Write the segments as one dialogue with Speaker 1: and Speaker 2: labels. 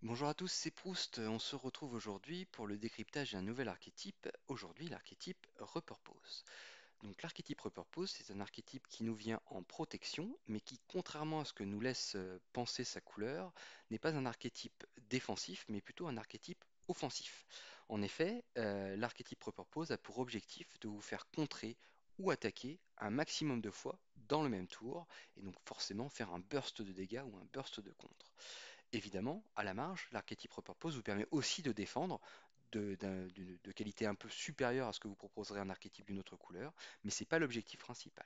Speaker 1: Bonjour à tous, c'est Proust. On se retrouve aujourd'hui pour le décryptage d'un nouvel archétype. Aujourd'hui, l'archétype Repurpose. Donc, l'archétype Repurpose, c'est un archétype qui nous vient en protection, mais qui, contrairement à ce que nous laisse penser sa couleur, n'est pas un archétype défensif, mais plutôt un archétype offensif. En effet, l'archétype Repurpose a pour objectif de vous faire contrer ou attaquer un maximum de fois dans le même tour, et donc forcément faire un burst de dégâts ou un burst de contre. Évidemment, à la marge, l'archétype repurpose vous permet aussi de défendre de qualité un peu supérieure à ce que vous proposerez un archétype d'une autre couleur, mais ce n'est pas l'objectif principal.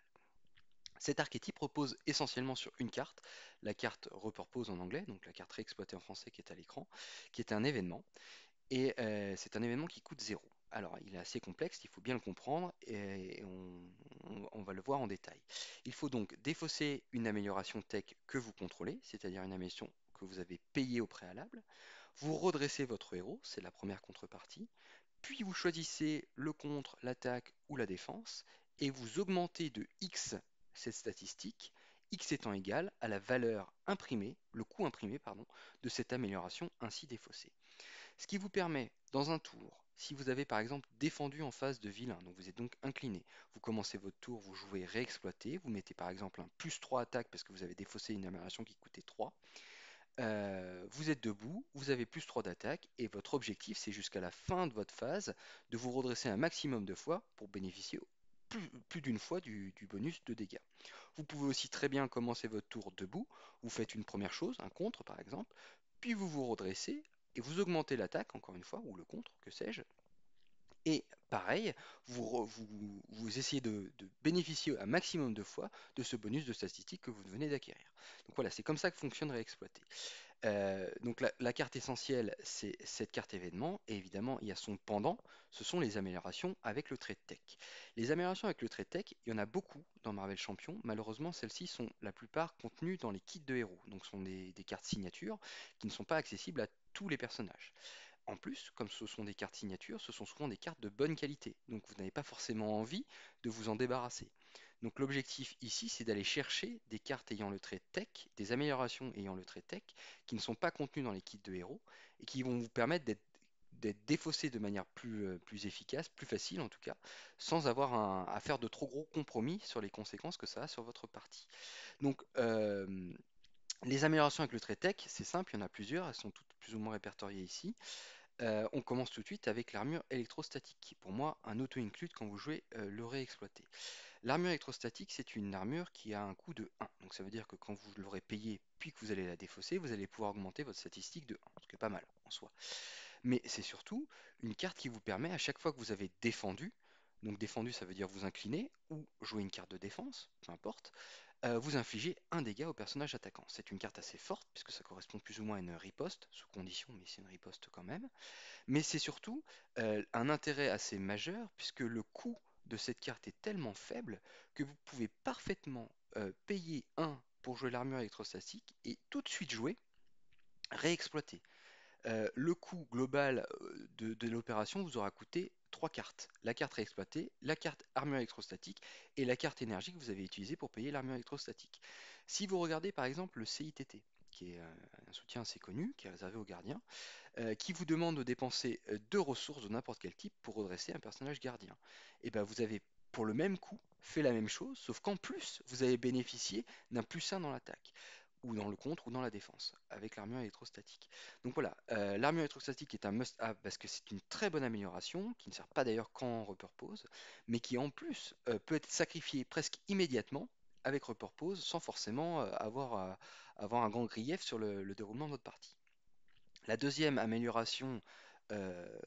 Speaker 1: Cet archétype repose essentiellement sur une carte, la carte repurpose en anglais, donc la carte réexploitée en français qui est à l'écran, qui est un événement, et c'est un événement qui coûte 0. Alors, il est assez complexe, il faut bien le comprendre, et on va le voir en détail. Il faut donc défausser une amélioration tech que vous contrôlez, c'est-à-dire une amélioration que vous avez payée au préalable. Vous redressez votre héros, c'est la première contrepartie. Puis vous choisissez le contre, l'attaque ou la défense, et vous augmentez de X cette statistique, X étant égal à la valeur imprimée, le coût imprimé, pardon, de cette amélioration ainsi défaussée. Ce qui vous permet, dans un tour, si vous avez par exemple défendu en phase de vilain, donc vous êtes donc incliné, vous commencez votre tour, vous jouez réexploité, vous mettez par exemple un plus 3 attaque parce que vous avez défaussé une amélioration qui coûtait 3. Vous êtes debout, vous avez plus 3 d'attaque, et votre objectif c'est jusqu'à la fin de votre phase de vous redresser un maximum de fois pour bénéficier plus d'une fois du bonus de dégâts. Vous pouvez aussi très bien commencer votre tour debout, vous faites une première chose, un contre par exemple, puis vous vous redressez et vous augmentez l'attaque, encore une fois, ou le contre, que sais-je. Et pareil, vous essayez de bénéficier un maximum de fois de ce bonus de statistique que vous venez d'acquérir. Donc voilà, c'est comme ça que fonctionne Réexploiter. Donc la carte essentielle, c'est cette carte événement, et évidemment, il y a son pendant, ce sont les améliorations avec le trait de tech. Les améliorations avec le trait de tech, il y en a beaucoup dans Marvel Champion. Malheureusement, celles-ci sont la plupart contenues dans les kits de héros, donc ce sont des cartes signatures qui ne sont pas accessibles à tous les personnages. En plus, comme ce sont des cartes signatures, ce sont souvent des cartes de bonne qualité, donc vous n'avez pas forcément envie de vous en débarrasser. Donc l'objectif ici, c'est d'aller chercher des cartes ayant le trait tech, des améliorations ayant le trait tech, qui ne sont pas contenues dans les kits de héros, et qui vont vous permettre d'être défaussé de manière plus efficace, plus facile en tout cas, sans avoir à faire de trop gros compromis sur les conséquences que ça a sur votre partie. Donc les améliorations avec le trait tech, c'est simple, il y en a plusieurs, elles sont toutes plus ou moins répertoriées ici. On commence tout de suite avec l'armure électrostatique, qui est pour moi un auto-include quand vous jouez le réexploité. L'armure électrostatique, c'est une armure qui a un coût de 1. Donc ça veut dire que quand vous l'aurez payée puis que vous allez la défausser, vous allez pouvoir augmenter votre statistique de 1, ce qui est pas mal en soi. Mais c'est surtout une carte qui vous permet à chaque fois que vous avez défendu, donc défendu ça veut dire vous incliner ou jouer une carte de défense, peu importe, vous infligez un dégât au personnage attaquant. C'est une carte assez forte puisque ça correspond plus ou moins à une riposte, sous condition, mais c'est une riposte quand même. Mais c'est surtout un intérêt assez majeur puisque le coût de cette carte est tellement faible que vous pouvez parfaitement payer un pour jouer l'armure électrostatique et tout de suite jouer, réexploiter. Le coût global de l'opération vous aura coûté 3 cartes. La carte réexploitée, la carte armure électrostatique et la carte énergie que vous avez utilisée pour payer l'armure électrostatique. Si vous regardez par exemple le CITT, qui est un soutien assez connu, qui est réservé aux gardiens, qui vous demande de dépenser 2 ressources de n'importe quel type pour redresser un personnage gardien. Et ben vous avez pour le même coût fait la même chose, sauf qu'en plus vous avez bénéficié d'un plus 1 dans l'attaque, ou dans le contre, ou dans la défense, avec l'armure électrostatique. Donc voilà, l'armure électrostatique est un must-have parce que c'est une très bonne amélioration, qui ne sert pas d'ailleurs qu'en repurpose, mais qui en plus peut être sacrifiée presque immédiatement avec repurpose, sans forcément avoir un grand grief sur le déroulement de votre partie. La deuxième amélioration euh,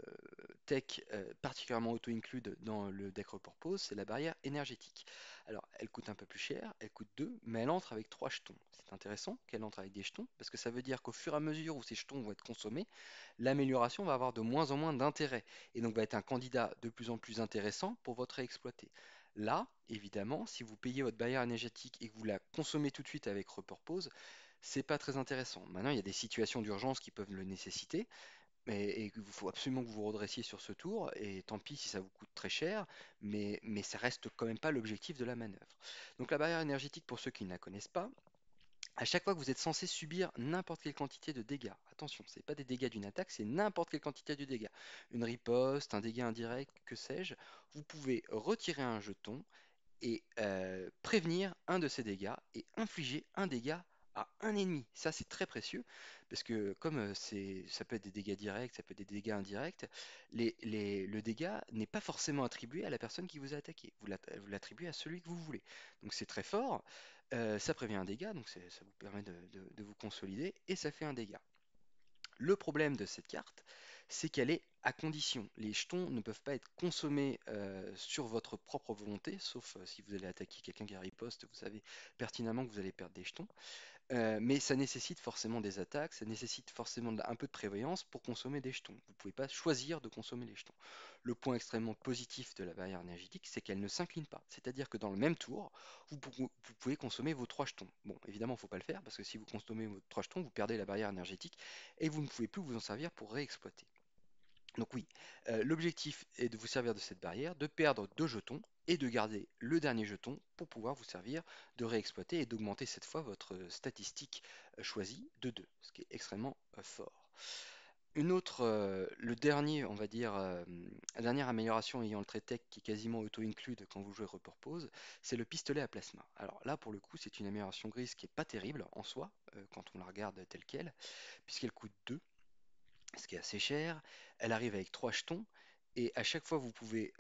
Speaker 1: tech particulièrement auto-include dans le deck repurpose, c'est la barrière énergétique. Alors, elle coûte un peu plus cher, elle coûte 2, mais elle entre avec 3 jetons. C'est intéressant qu'elle entre avec des jetons, parce que ça veut dire qu'au fur et à mesure où ces jetons vont être consommés, l'amélioration va avoir de moins en moins d'intérêt, et donc va être un candidat de plus en plus intéressant pour votre exploité. Là, évidemment, si vous payez votre barrière énergétique et que vous la consommez tout de suite avec repurpose, c'est pas très intéressant. Maintenant, il y a des situations d'urgence qui peuvent le nécessiter, et il faut absolument que vous vous redressiez sur ce tour, et tant pis si ça vous coûte très cher, mais ça reste quand même pas l'objectif de la manœuvre. Donc la barrière énergétique, pour ceux qui ne la connaissent pas, À chaque fois que vous êtes censé subir n'importe quelle quantité de dégâts, attention, c'est pas des dégâts d'une attaque, c'est n'importe quelle quantité de dégâts. Une riposte, un dégât indirect, que sais-je, vous pouvez retirer un jeton et prévenir un de ces dégâts et infliger un dégât à un ennemi. Ça, c'est très précieux parce que comme ça peut être des dégâts directs, ça peut être des dégâts indirects, le dégât n'est pas forcément attribué à la personne qui vous a attaqué. Vous l'attribuez à celui que vous voulez. Donc c'est très fort. Ça prévient un dégât, donc ça vous permet de vous consolider et ça fait un dégât. Le problème de cette carte, c'est qu'elle est à condition. Les jetons ne peuvent pas être consommés sur votre propre volonté, sauf si vous allez attaquer quelqu'un qui riposte, vous savez pertinemment que vous allez perdre des jetons. Mais ça nécessite forcément des attaques, ça nécessite forcément un peu de prévoyance pour consommer des jetons. Vous ne pouvez pas choisir de consommer les jetons. Le point extrêmement positif de la barrière énergétique, c'est qu'elle ne s'incline pas. C'est-à-dire que dans le même tour, vous pouvez consommer vos 3 jetons. Bon, évidemment, il ne faut pas le faire, parce que si vous consommez vos 3 jetons, vous perdez la barrière énergétique et vous ne pouvez plus vous en servir pour réexploiter. Donc oui, l'objectif est de vous servir de cette barrière, de perdre 2 jetons et de garder le dernier jeton pour pouvoir vous servir de réexploiter et d'augmenter cette fois votre statistique choisie de 2, ce qui est extrêmement fort. Le dernier, on va dire, la dernière amélioration ayant le trait tech qui est quasiment auto-include quand vous jouez Repurpose, c'est le pistolet à plasma. Alors là, pour le coup, c'est une amélioration grise qui est pas terrible en soi, quand on la regarde telle qu'elle, puisqu'elle coûte 2, ce qui est assez cher. Elle arrive avec 3 jetons et à chaque fois vous pouvez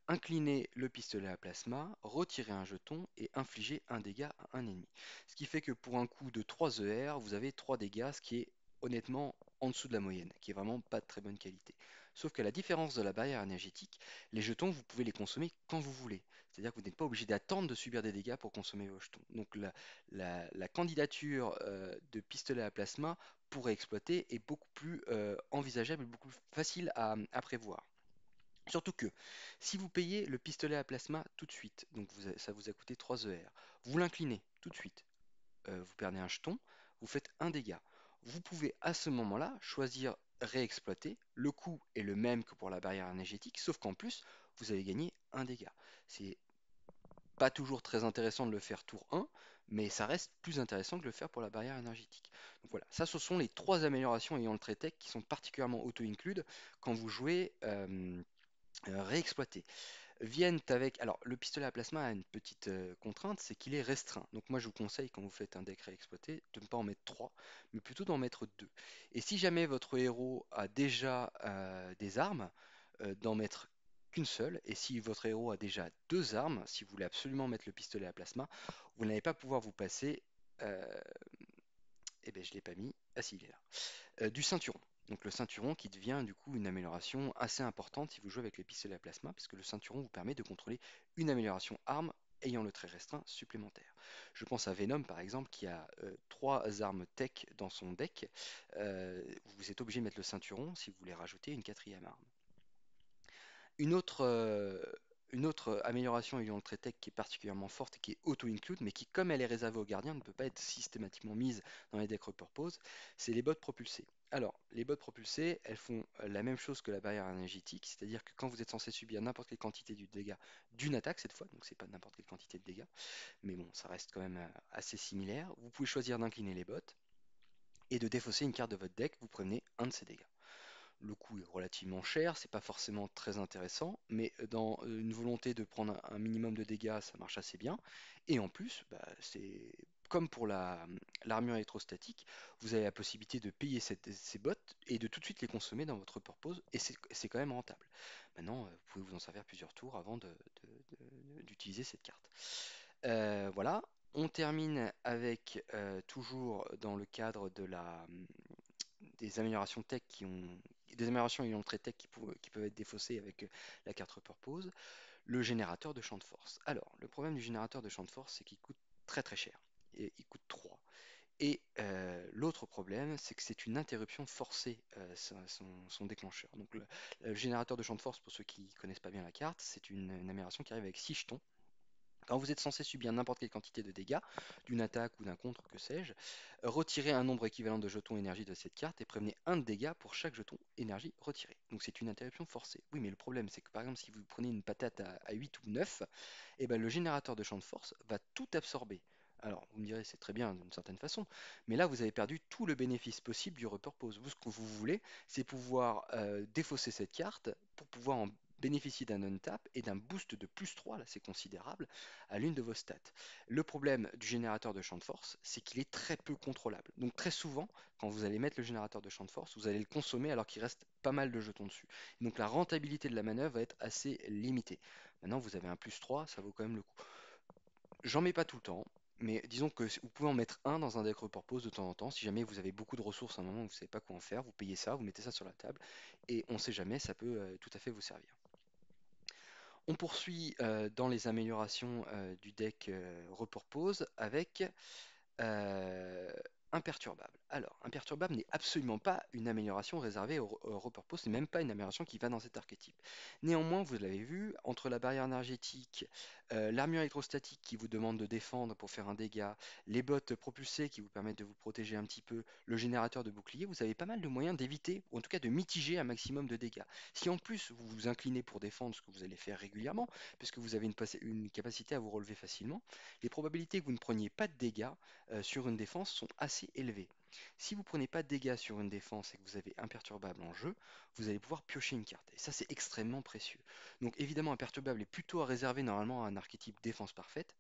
Speaker 1: incliner le pistolet à plasma, retirer un jeton et infliger un dégât à un ennemi. Ce qui fait que pour un coup de 3 ER, vous avez 3 dégâts, ce qui est honnêtement en dessous de la moyenne, qui est vraiment pas de très bonne qualité. Sauf qu'à la différence de la barrière énergétique, les jetons, vous pouvez les consommer quand vous voulez. C'est-à-dire que vous n'êtes pas obligé d'attendre de subir des dégâts pour consommer vos jetons. Donc la candidature de pistolet à plasma pourrait exploiter est beaucoup plus envisageable et beaucoup plus facile à prévoir. Surtout que si vous payez le pistolet à plasma tout de suite, donc ça vous a coûté 3 ER, vous l'inclinez tout de suite, vous perdez un jeton, vous faites un dégât. Vous pouvez à ce moment-là choisir réexploiter. Le coût est le même que pour la barrière énergétique, sauf qu'en plus, vous allez gagner un dégât. C'est pas toujours très intéressant de le faire tour 1, mais ça reste plus intéressant que de le faire pour la barrière énergétique. Donc voilà, ça ce sont les 3 améliorations ayant le trait tech qui sont particulièrement auto-include quand vous jouez réexploité. Viennent avec. Alors, le pistolet à plasma a une petite contrainte, c'est qu'il est restreint. Donc, moi, je vous conseille, quand vous faites un deck réexploité, de ne pas en mettre 3, mais plutôt d'en mettre 2. Et si jamais votre héros a déjà des armes, d'en mettre qu'une seule. Et si votre héros a déjà 2 armes, si vous voulez absolument mettre le pistolet à plasma, vous n'allez pas pouvoir vous passer. Eh bien, je ne l'ai pas mis. Ah, si, il est là. Du ceinturon. Donc le ceinturon qui devient du coup une amélioration assez importante si vous jouez avec les pistolets à plasma, parce que le ceinturon vous permet de contrôler une amélioration arme ayant le trait restreint supplémentaire. Je pense à Venom par exemple qui a 3 armes tech dans son deck. Vous êtes obligé de mettre le ceinturon si vous voulez rajouter une 4e arme. Une autre, euh, une autre amélioration ayant le trait tech qui est particulièrement forte et qui est auto-include, mais qui, comme elle est réservée aux gardiens, ne peut pas être systématiquement mise dans les decks repurpose, c'est les bottes propulsées. Alors, les bottes propulsées, elles font la même chose que la barrière énergétique, c'est-à-dire que quand vous êtes censé subir n'importe quelle quantité de dégâts d'une attaque cette fois, donc c'est pas n'importe quelle quantité de dégâts, mais bon, ça reste quand même assez similaire, vous pouvez choisir d'incliner les bottes et de défausser une carte de votre deck, vous prenez un de ces dégâts. Le coût est relativement cher, c'est pas forcément très intéressant, mais dans une volonté de prendre un minimum de dégâts, ça marche assez bien. Et en plus, bah, c'est comme pour l'armure électrostatique, vous avez la possibilité de payer ces bottes et de tout de suite les consommer dans votre purpose, et c'est quand même rentable. Maintenant, vous pouvez vous en servir plusieurs tours avant d'utiliser cette carte. Voilà, on termine avec toujours dans le cadre des améliorations tech des améliorations ayant le trait tech qui peuvent être défaussées avec la carte repurpose, le générateur de champ de force. Alors, le problème du générateur de champ de force, c'est qu'il coûte très très cher. Et il coûte 3. Et l'autre problème, c'est que c'est une interruption forcée, son déclencheur. Donc le générateur de champ de force, pour ceux qui ne connaissent pas bien la carte, c'est une amélioration qui arrive avec 6 jetons. Quand vous êtes censé subir n'importe quelle quantité de dégâts, d'une attaque ou d'un contre, que sais-je, retirez un nombre équivalent de jetons énergie de cette carte et prévenez un de dégâts pour chaque jeton énergie retiré. Donc c'est une interruption forcée. Oui, mais le problème, c'est que par exemple, si vous prenez une patate à 8 ou 9, eh ben, le générateur de champ de force va tout absorber. Alors, vous me direz, c'est très bien d'une certaine façon, mais là, vous avez perdu tout le bénéfice possible du repurpose. Vous, ce que vous voulez, c'est pouvoir défausser cette carte pour pouvoir en bénéficier d'un untap et d'un boost de +3, là c'est considérable, à l'une de vos stats. Le problème du générateur de champ de force, c'est qu'il est très peu contrôlable. Donc très souvent, quand vous allez mettre le générateur de champ de force, vous allez le consommer alors qu'il reste pas mal de jetons dessus. Donc la rentabilité de la manœuvre va être assez limitée. Maintenant, vous avez un +3, ça vaut quand même le coup. J'en mets pas tout le temps, mais disons que vous pouvez en mettre un dans un deck repurpose de temps en temps. Si jamais vous avez beaucoup de ressources à un moment où vous ne savez pas quoi en faire, vous payez ça, vous mettez ça sur la table, et on ne sait jamais, ça peut tout à fait vous servir. On poursuit dans les améliorations du deck repurpose avec euh, imperturbable. Alors, imperturbable n'est absolument pas une amélioration réservée au repurpose, c'est même pas une amélioration qui va dans cet archétype. Néanmoins, vous l'avez vu, entre la barrière énergétique, l'armure électrostatique qui vous demande de défendre pour faire un dégât, les bottes propulsées qui vous permettent de vous protéger un petit peu, le générateur de bouclier, vous avez pas mal de moyens d'éviter, ou en tout cas de mitiger un maximum de dégâts. Si en plus vous vous inclinez pour défendre, ce que vous allez faire régulièrement, puisque vous avez une capacité à vous relever facilement, les probabilités que vous ne preniez pas de dégâts sur une défense sont assez élevées. Si vous prenez pas de dégâts sur une défense et que vous avez imperturbable en jeu, vous allez pouvoir piocher une carte. Et ça, c'est extrêmement précieux. Donc évidemment, imperturbable est plutôt à réserver normalement à un archétype défense parfaite.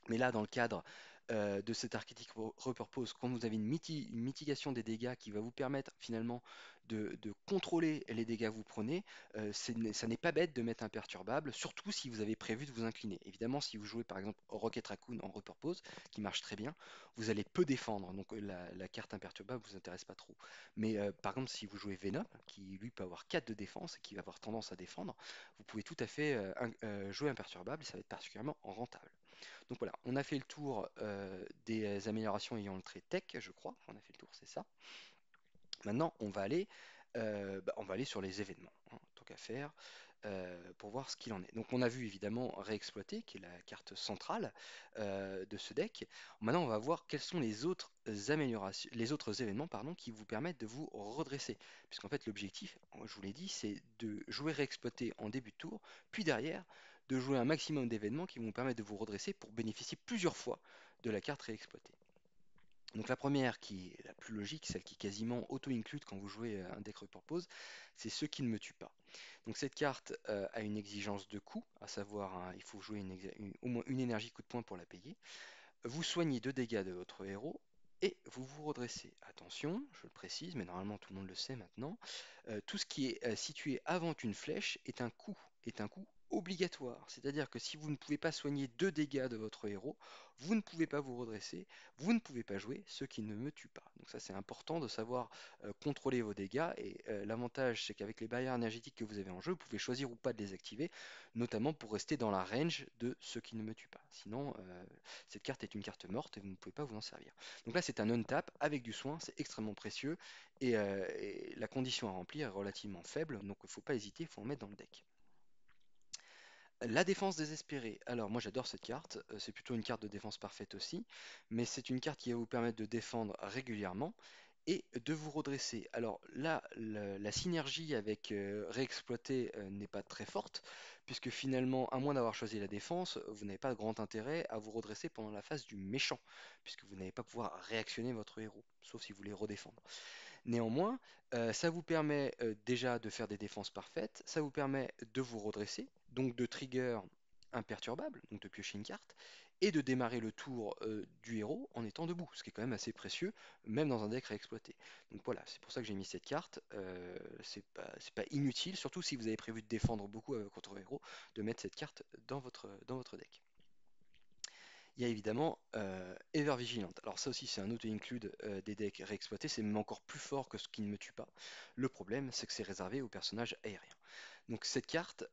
Speaker 1: Mais là, dans le cadre de cet archétype repurpose, quand vous avez une mitigation des dégâts qui va vous permettre finalement de contrôler les dégâts que vous prenez, ça n'est pas bête de mettre imperturbable, surtout si vous avez prévu de vous incliner. Évidemment, si vous jouez par exemple Rocket Raccoon en repurpose, qui marche très bien, vous allez peu défendre, donc la carte imperturbable ne vous intéresse pas trop. Mais par exemple, si vous jouez Venom, qui lui peut avoir 4 de défense et qui va avoir tendance à défendre, vous pouvez tout à fait jouer imperturbable et ça va être particulièrement rentable. Donc voilà, on a fait le tour des améliorations ayant le trait tech, je crois. On a fait le tour, c'est ça. Maintenant, on va aller sur les événements, hein, tant qu'à faire, pour voir ce qu'il en est. Donc on a vu évidemment réexploiter, qui est la carte centrale de ce deck. Maintenant, on va voir quels sont les autres améliorations, les autres événements, pardon, qui vous permettent de vous redresser. Puisqu'en fait, l'objectif, je vous l'ai dit, c'est de jouer réexploiter en début de tour, puis derrière, de jouer un maximum d'événements qui vont vous permettre de vous redresser pour bénéficier plusieurs fois de la carte réexploitée. Donc la première, qui est la plus logique, celle qui est quasiment auto-include quand vous jouez un deck repurpose, c'est ce qui ne me tue pas. Donc cette carte a une exigence de coût, à savoir il faut jouer au moins une énergie coup de poing pour la payer. Vous soignez 2 dégâts de votre héros et vous vous redressez. Attention, je le précise, mais normalement tout le monde le sait maintenant, tout ce qui est situé avant une flèche est un coût obligatoire. C'est-à-dire que si vous ne pouvez pas soigner 2 dégâts de votre héros, vous ne pouvez pas vous redresser, vous ne pouvez pas jouer, ce qui ne me tue pas. Donc ça c'est important de savoir contrôler vos dégâts et l'avantage c'est qu'avec les barrières énergétiques que vous avez en jeu, vous pouvez choisir ou pas de les activer, notamment pour rester dans la range de ce qui ne me tue pas. Sinon, cette carte est une carte morte et vous ne pouvez pas vous en servir. Donc là c'est un untap avec du soin, c'est extrêmement précieux et la condition à remplir est relativement faible, donc il ne faut pas hésiter, il faut en mettre dans le deck. La défense désespérée. Alors moi j'adore cette carte, c'est plutôt une carte de défense parfaite aussi, mais c'est une carte qui va vous permettre de défendre régulièrement et de vous redresser. Alors là, la synergie avec réexploiter n'est pas très forte, puisque finalement, à moins d'avoir choisi la défense, vous n'avez pas de grand intérêt à vous redresser pendant la phase du méchant, puisque vous n'allez pas pouvoir réactionner votre héros, sauf si vous voulez redéfendre. Néanmoins, ça vous permet déjà de faire des défenses parfaites, ça vous permet de vous redresser, donc de trigger imperturbable, donc de piocher une carte, et de démarrer le tour du héros en étant debout, ce qui est quand même assez précieux, même dans un deck réexploité. Donc voilà, c'est pour ça que j'ai mis cette carte. C'est pas inutile, surtout si vous avez prévu de défendre beaucoup avec votre héros, de mettre cette carte dans votre deck. Il y a évidemment Ever Vigilante. Alors ça aussi c'est un auto-include des decks réexploités, c'est même encore plus fort que ce qui ne me tue pas. Le problème c'est que c'est réservé aux personnages aériens. Donc cette carte,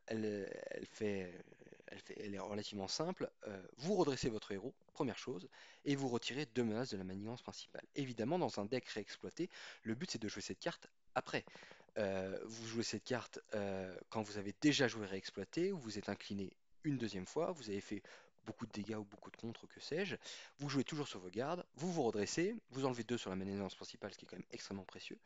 Speaker 1: elle est relativement simple. Vous redressez votre héros, première chose, et vous retirez 2 menaces de la manigance principale. Évidemment dans un deck réexploité, le but c'est de jouer cette carte après. Vous jouez cette carte quand vous avez déjà joué réexploité, ou vous êtes incliné une deuxième fois, vous avez fait beaucoup de dégâts ou beaucoup de contre, que sais-je. Vous jouez toujours sur vos gardes, vous vous redressez, vous enlevez 2 sur la manigance principale, ce qui est quand même extrêmement précieux,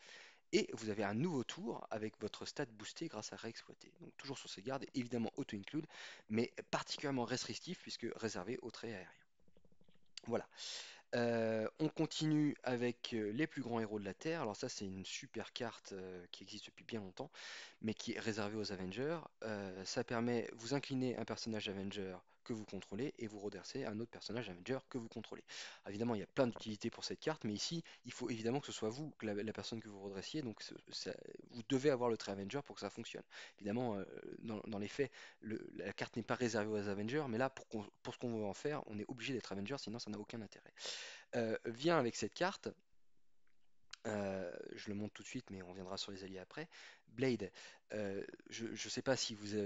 Speaker 1: et vous avez un nouveau tour avec votre stat boosté grâce à réexploiter. Donc toujours sur ces gardes, évidemment auto-include, mais particulièrement restrictif puisque réservé aux traits aériens. Voilà. On continue avec les plus grands héros de la Terre. Alors ça, c'est une super carte qui existe depuis bien longtemps, mais qui est réservée aux Avengers. Ça permet, vous inclinez un personnage Avenger que vous contrôlez et vous redressez un autre personnage Avenger que vous contrôlez. Évidemment, il y a plein d'utilités pour cette carte, mais ici, il faut évidemment que ce soit vous, que la personne que vous redressiez, donc vous devez avoir le trait Avenger pour que ça fonctionne. Évidemment, dans les faits, la carte n'est pas réservée aux Avengers, mais là, pour ce qu'on veut en faire, on est obligé d'être Avenger, sinon ça n'a aucun intérêt. Vient avec cette carte, je le montre tout de suite, mais on reviendra sur les alliés après. Blade, je ne sais pas si vous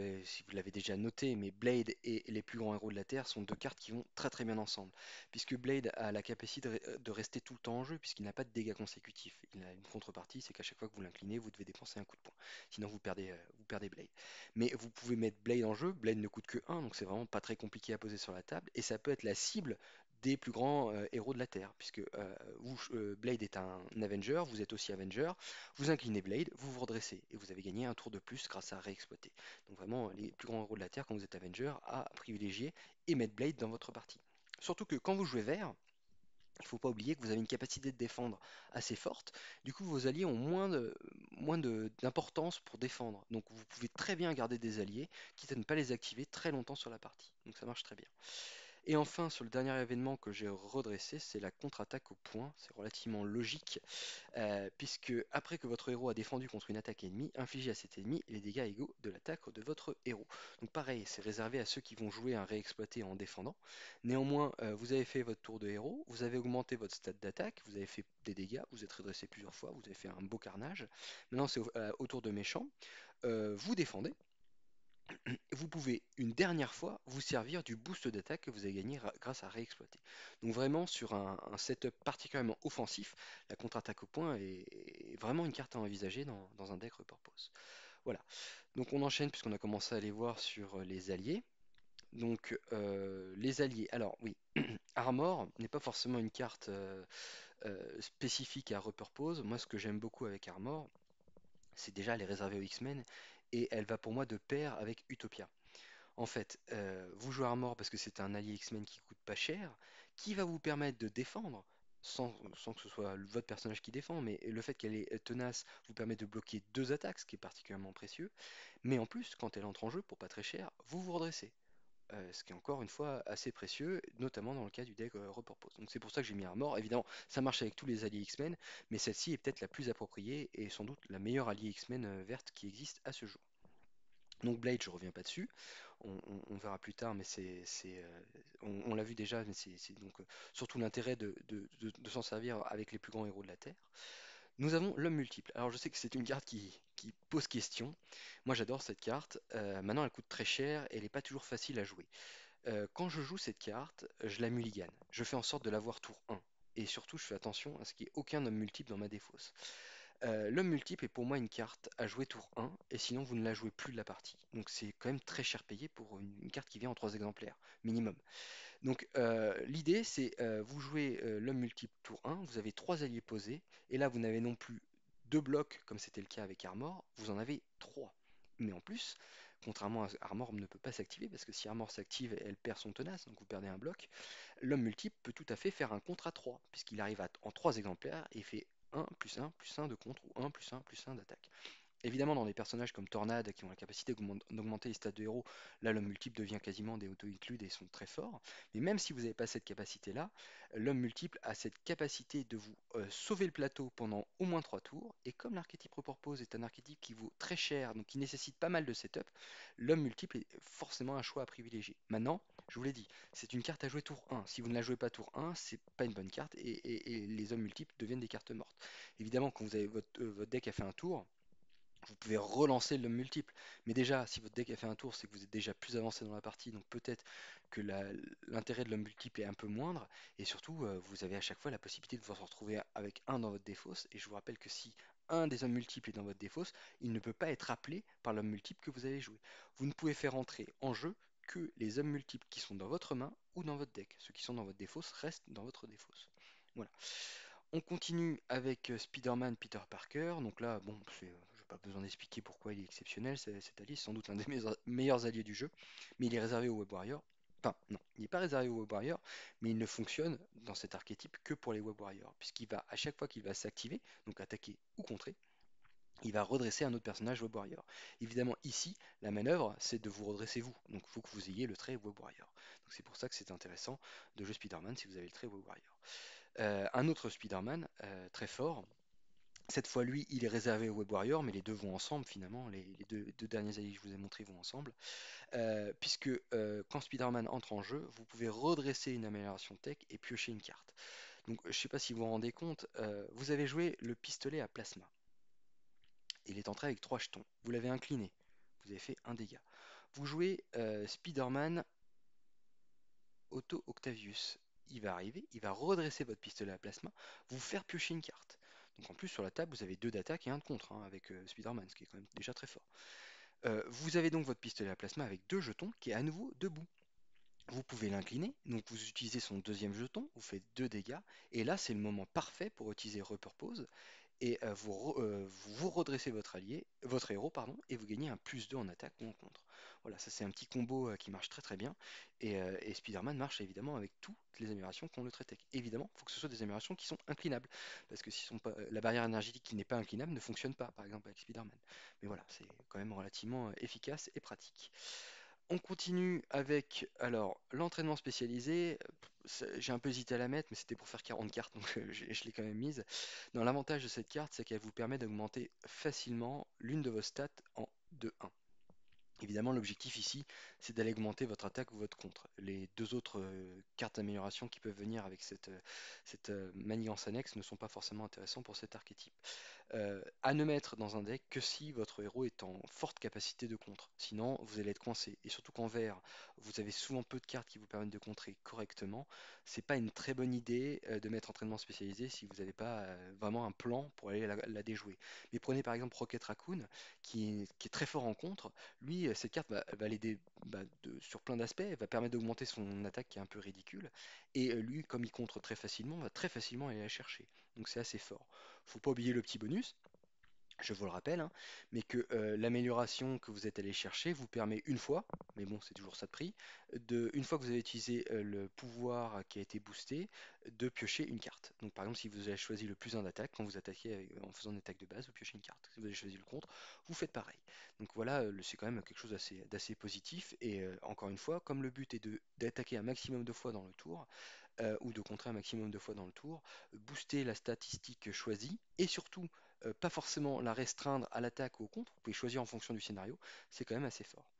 Speaker 1: l'avez déjà noté, mais Blade et les plus grands héros de la Terre sont deux cartes qui vont très très bien ensemble. Puisque Blade a la capacité de rester tout le temps en jeu, puisqu'il n'a pas de dégâts consécutifs. Il a une contrepartie, c'est qu'à chaque fois que vous l'inclinez, vous devez dépenser un coup de poing. Sinon, vous perdez Blade. Mais vous pouvez mettre Blade en jeu, Blade ne coûte que 1, donc c'est vraiment pas très compliqué à poser sur la table, et ça peut être la cible des plus grands héros de la Terre, puisque Blade est un Avenger, vous êtes aussi Avenger, vous inclinez Blade, vous vous redressez, et vous avez gagné un tour de plus grâce à réexploiter. Donc vraiment, les plus grands héros de la Terre, quand vous êtes Avenger, à privilégier et mettre Blade dans votre partie. Surtout que quand vous jouez vert, il ne faut pas oublier que vous avez une capacité de défendre assez forte. Du coup, vos alliés ont d'importance pour défendre. Donc vous pouvez très bien garder des alliés, quitte à ne pas les activer très longtemps sur la partie. Donc ça marche très bien. Et enfin, sur le dernier événement que j'ai redressé, c'est la contre-attaque au point. C'est relativement logique, puisque après que votre héros a défendu contre une attaque ennemie, infligez à cet ennemi les dégâts égaux de l'attaque de votre héros. Donc pareil, c'est réservé à ceux qui vont jouer un réexploité en défendant. Néanmoins, vous avez fait votre tour de héros, vous avez augmenté votre stat d'attaque, vous avez fait des dégâts, vous êtes redressé plusieurs fois, vous avez fait un beau carnage. Maintenant, c'est au tour de méchant. Vous défendez. Vous pouvez une dernière fois vous servir du boost d'attaque que vous avez gagné grâce à réexploiter. Donc vraiment sur un setup particulièrement offensif, la contre-attaque au point est vraiment une carte à envisager dans un deck repurpose. Voilà, donc on enchaîne puisqu'on a commencé à aller voir sur les alliés. Donc les alliés, alors oui, Armor n'est pas forcément une carte spécifique à repurpose. Moi ce que j'aime beaucoup avec Armor, c'est déjà elle est réservée aux X-Men et elle va pour moi de pair avec Utopia. En fait, vous jouez Armor parce que c'est un allié X-Men qui coûte pas cher, qui va vous permettre de défendre, sans que ce soit votre personnage qui défend, mais le fait qu'elle est tenace vous permet de bloquer deux attaques, ce qui est particulièrement précieux. Mais en plus, quand elle entre en jeu pour pas très cher, vous vous redressez. Ce qui est encore une fois assez précieux, notamment dans le cas du deck repurpose. Donc c'est pour ça que j'ai mis Armor. Évidemment, ça marche avec tous les alliés X-Men, mais celle-ci est peut-être la plus appropriée et sans doute la meilleure alliée X-Men verte qui existe à ce jour. Donc Blade, je reviens pas dessus. On verra plus tard, mais on l'a vu déjà, mais c'est donc surtout l'intérêt de s'en servir avec les plus grands héros de la Terre. Nous avons l'homme multiple. Alors je sais que c'est une carte qui pose question. Moi j'adore cette carte. Maintenant elle coûte très cher et elle n'est pas toujours facile à jouer. Quand je joue cette carte, je la mulligane. Je fais en sorte de l'avoir tour 1. Et surtout, je fais attention à ce qu'il n'y ait aucun homme multiple dans ma défausse. L'homme multiple est pour moi une carte à jouer tour 1, et sinon vous ne la jouez plus de la partie. Donc c'est quand même très cher payé pour une carte qui vient en 3 exemplaires, minimum. Donc l'idée c'est vous jouez l'homme multiple tour 1, vous avez 3 alliés posés, et là vous n'avez non plus 2 blocs comme c'était le cas avec Armor, vous en avez 3. Mais en plus, contrairement à Armor ne peut pas s'activer, parce que si Armor s'active, elle perd son tenace, donc vous perdez un bloc. L'homme multiple peut tout à fait faire un contre à 3, puisqu'il arrive en 3 exemplaires et fait 1 plus 1 de contre ou 1 plus 1 d'attaque. Évidemment, dans des personnages comme Tornade qui ont la capacité d'augmenter les stats de héros, là l'homme multiple devient quasiment des auto-includes et sont très forts. Mais même si vous n'avez pas cette capacité-là, l'homme multiple a cette capacité de vous sauver le plateau pendant au moins 3 tours. Et comme l'archétype repurpose est un archétype qui vaut très cher, donc qui nécessite pas mal de setup, l'homme multiple est forcément un choix à privilégier. Maintenant, je vous l'ai dit, c'est une carte à jouer tour 1. Si vous ne la jouez pas tour 1, c'est pas une bonne carte et les hommes multiples deviennent des cartes mortes. Évidemment, quand vous avez votre deck a fait un tour, vous pouvez relancer l'homme multiple. Mais déjà, si votre deck a fait un tour, c'est que vous êtes déjà plus avancé dans la partie. Donc peut-être que l'intérêt de l'homme multiple est un peu moindre. Et surtout, vous avez à chaque fois la possibilité de vous retrouver avec un dans votre défausse. Et je vous rappelle que si un des hommes multiples est dans votre défausse, il ne peut pas être appelé par l'homme multiple que vous avez joué. Vous ne pouvez faire entrer en jeu que les hommes multiples qui sont dans votre main ou dans votre deck. Ceux qui sont dans votre défausse restent dans votre défausse. Voilà. On continue avec Spider-Man Peter Parker. Donc là, bon, je n'ai pas besoin d'expliquer pourquoi il est exceptionnel. Cet allié, c'est sans doute l'un des meilleurs alliés du jeu, mais il est réservé aux Web Warriors. Enfin, non, il n'est pas réservé aux Web Warriors, mais il ne fonctionne dans cet archétype que pour les Web Warriors, puisqu'il va, à chaque fois qu'il va s'activer, donc attaquer ou contrer, il va redresser un autre personnage Web Warrior. Évidemment, ici, la manœuvre, c'est de vous redresser vous. Donc, il faut que vous ayez le trait Web Warrior. Donc, c'est pour ça que c'est intéressant de jouer Spider-Man si vous avez le trait Web Warrior. Un autre Spider-Man très fort. Cette fois, lui, il est réservé au Web Warrior, mais les deux vont ensemble finalement. Les deux derniers alliés que je vous ai montrés vont ensemble. Puisque quand Spider-Man entre en jeu, vous pouvez redresser une amélioration tech et piocher une carte. Donc, je ne sais pas si vous vous rendez compte, vous avez joué le pistolet à plasma. Il est entré avec 3 jetons. Vous l'avez incliné. Vous avez fait un dégât. Vous jouez Spider-Man Auto Octavius. Il va arriver, il va redresser votre pistolet à plasma, vous faire piocher une carte. Donc en plus sur la table, vous avez 2 d'attaque et un de contre hein, avec Spider-Man, ce qui est quand même déjà très fort. Vous avez donc votre pistolet à plasma avec 2 jetons qui est à nouveau debout. Vous pouvez l'incliner, donc vous utilisez son deuxième jeton, vous faites 2 dégâts, et là c'est le moment parfait pour utiliser Repurpose et vous redressez votre allié, votre héros, pardon, et vous gagnez un +2 en attaque ou en contre. Voilà, ça c'est un petit combo qui marche très très bien. Et Spider-Man marche évidemment avec toutes les améliorations qu'on le traite. Évidemment, il faut que ce soit des améliorations qui sont inclinables. Parce que si sont pas, la barrière énergétique qui n'est pas inclinable ne fonctionne pas, par exemple avec Spider-Man. Mais voilà, c'est quand même relativement efficace et pratique. On continue avec alors l'entraînement spécialisé. J'ai un peu hésité à la mettre, mais c'était pour faire 40 cartes, donc je l'ai quand même mise. Non, l'avantage de cette carte, c'est qu'elle vous permet d'augmenter facilement l'une de vos stats de 1. Évidemment, l'objectif ici, c'est d'aller augmenter votre attaque ou votre contre. Les deux autres cartes d'amélioration qui peuvent venir avec cette maniance annexe ne sont pas forcément intéressants pour cet archétype. À ne mettre dans un deck que si votre héros est en forte capacité de contre. Sinon, vous allez être coincé. Et surtout qu'en vert, vous avez souvent peu de cartes qui vous permettent de contrer correctement. C'est pas une très bonne idée de mettre entraînement spécialisé si vous n'avez pas vraiment un plan pour aller la déjouer. Mais prenez par exemple Rocket Raccoon, qui est très fort en contre. Lui, cette carte va l'aider sur plein d'aspects. Elle va permettre d'augmenter son attaque qui est un peu ridicule. Et lui, comme il contre très facilement, va très facilement aller la chercher. Donc c'est assez fort. Faut pas oublier le petit bonus, je vous le rappelle, hein, mais que l'amélioration que vous êtes allé chercher vous permet une fois, mais bon, c'est toujours ça de prix, une fois que vous avez utilisé le pouvoir qui a été boosté, de piocher une carte. Donc par exemple, si vous avez choisi le +1 d'attaque, quand vous attaquez en faisant une attaque de base, vous piochez une carte. Si vous avez choisi le contre, vous faites pareil. Donc voilà, c'est quand même quelque chose d'assez positif. Et encore une fois, comme le but est d'attaquer un maximum de fois dans le tour, ou de contrer un maximum de fois dans le tour, booster la statistique choisie et surtout pas forcément la restreindre à l'attaque ou au contre, vous pouvez choisir en fonction du scénario, c'est quand même assez fort.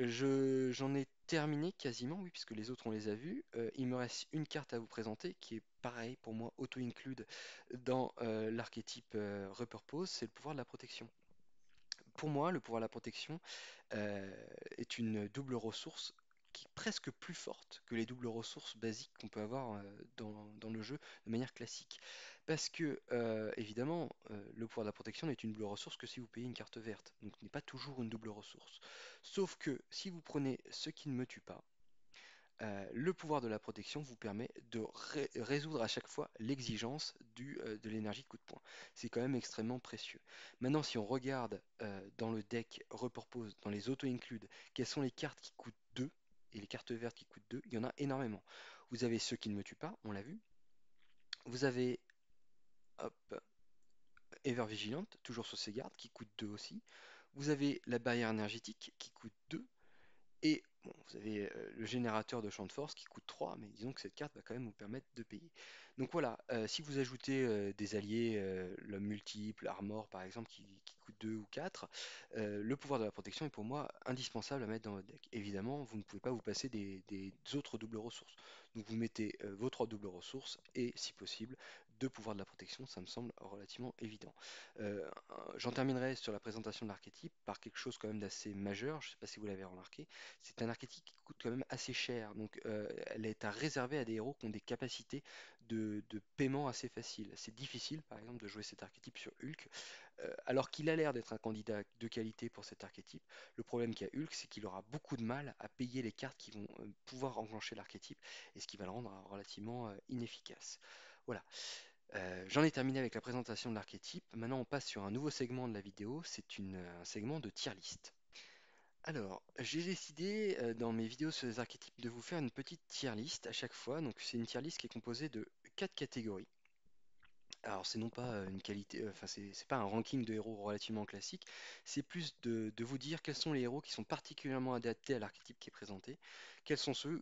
Speaker 1: J'en ai terminé quasiment, oui, puisque les autres on les a vus. Il me reste une carte à vous présenter qui est pareil pour moi, auto-include dans l'archétype Repurpose, c'est le pouvoir de la protection. Pour moi, le pouvoir de la protection est une double ressource qui est presque plus forte que les doubles ressources basiques qu'on peut avoir dans le jeu de manière classique. Parce que, évidemment, le pouvoir de la protection n'est une double ressource que si vous payez une carte verte. Donc, ce n'est pas toujours une double ressource. Sauf que si vous prenez ce qui ne me tue pas, le pouvoir de la protection vous permet de résoudre à chaque fois l'exigence de l'énergie de coup de poing. C'est quand même extrêmement précieux. Maintenant, si on regarde dans le deck Repurpose, dans les auto-include, quelles sont les cartes qui coûtent 2 et les cartes vertes qui coûtent 2, il y en a énormément. Vous avez ceux qui ne me tuent pas, on l'a vu. Vous avez hop, Ever Vigilant, toujours sur ses gardes, qui coûte 2 aussi. Vous avez la barrière énergétique qui coûte 2. Et bon, vous avez le générateur de champ de force qui coûte 3, mais disons que cette carte va quand même vous permettre de payer. Donc voilà, si vous ajoutez des alliés, l'homme multiple, Armor par exemple, qui coûte 2 ou 4, le pouvoir de la protection est pour moi indispensable à mettre dans votre deck. Évidemment, vous ne pouvez pas vous passer des autres doubles ressources. Donc vous mettez vos 3 doubles ressources et, si possible, 2 pouvoirs de la protection, ça me semble relativement évident. J'en terminerai sur la présentation de l'archétype par quelque chose quand même d'assez majeur, je ne sais pas si vous l'avez remarqué, c'est un archétype qui coûte quand même assez cher, donc elle est à réserver à des héros qui ont des capacités de paiement assez faciles. C'est difficile, par exemple, de jouer cet archétype sur Hulk, alors qu'il a l'air d'être un candidat de qualité pour cet archétype. Le problème qu'a Hulk, c'est qu'il aura beaucoup de mal à payer les cartes qui vont pouvoir enclencher l'archétype, et ce qui va le rendre relativement inefficace. Voilà. J'en ai terminé avec la présentation de l'archétype. Maintenant, on passe sur un nouveau segment de la vidéo. C'est un segment de tier list. Alors, j'ai décidé dans mes vidéos sur les archétypes de vous faire une petite tier list à chaque fois. Donc, c'est une tier list qui est composée de 4 catégories. Alors, c'est non pas une qualité, enfin, c'est pas un ranking de héros relativement classique, c'est plus de vous dire quels sont les héros qui sont particulièrement adaptés à l'archétype qui est présenté, quels sont ceux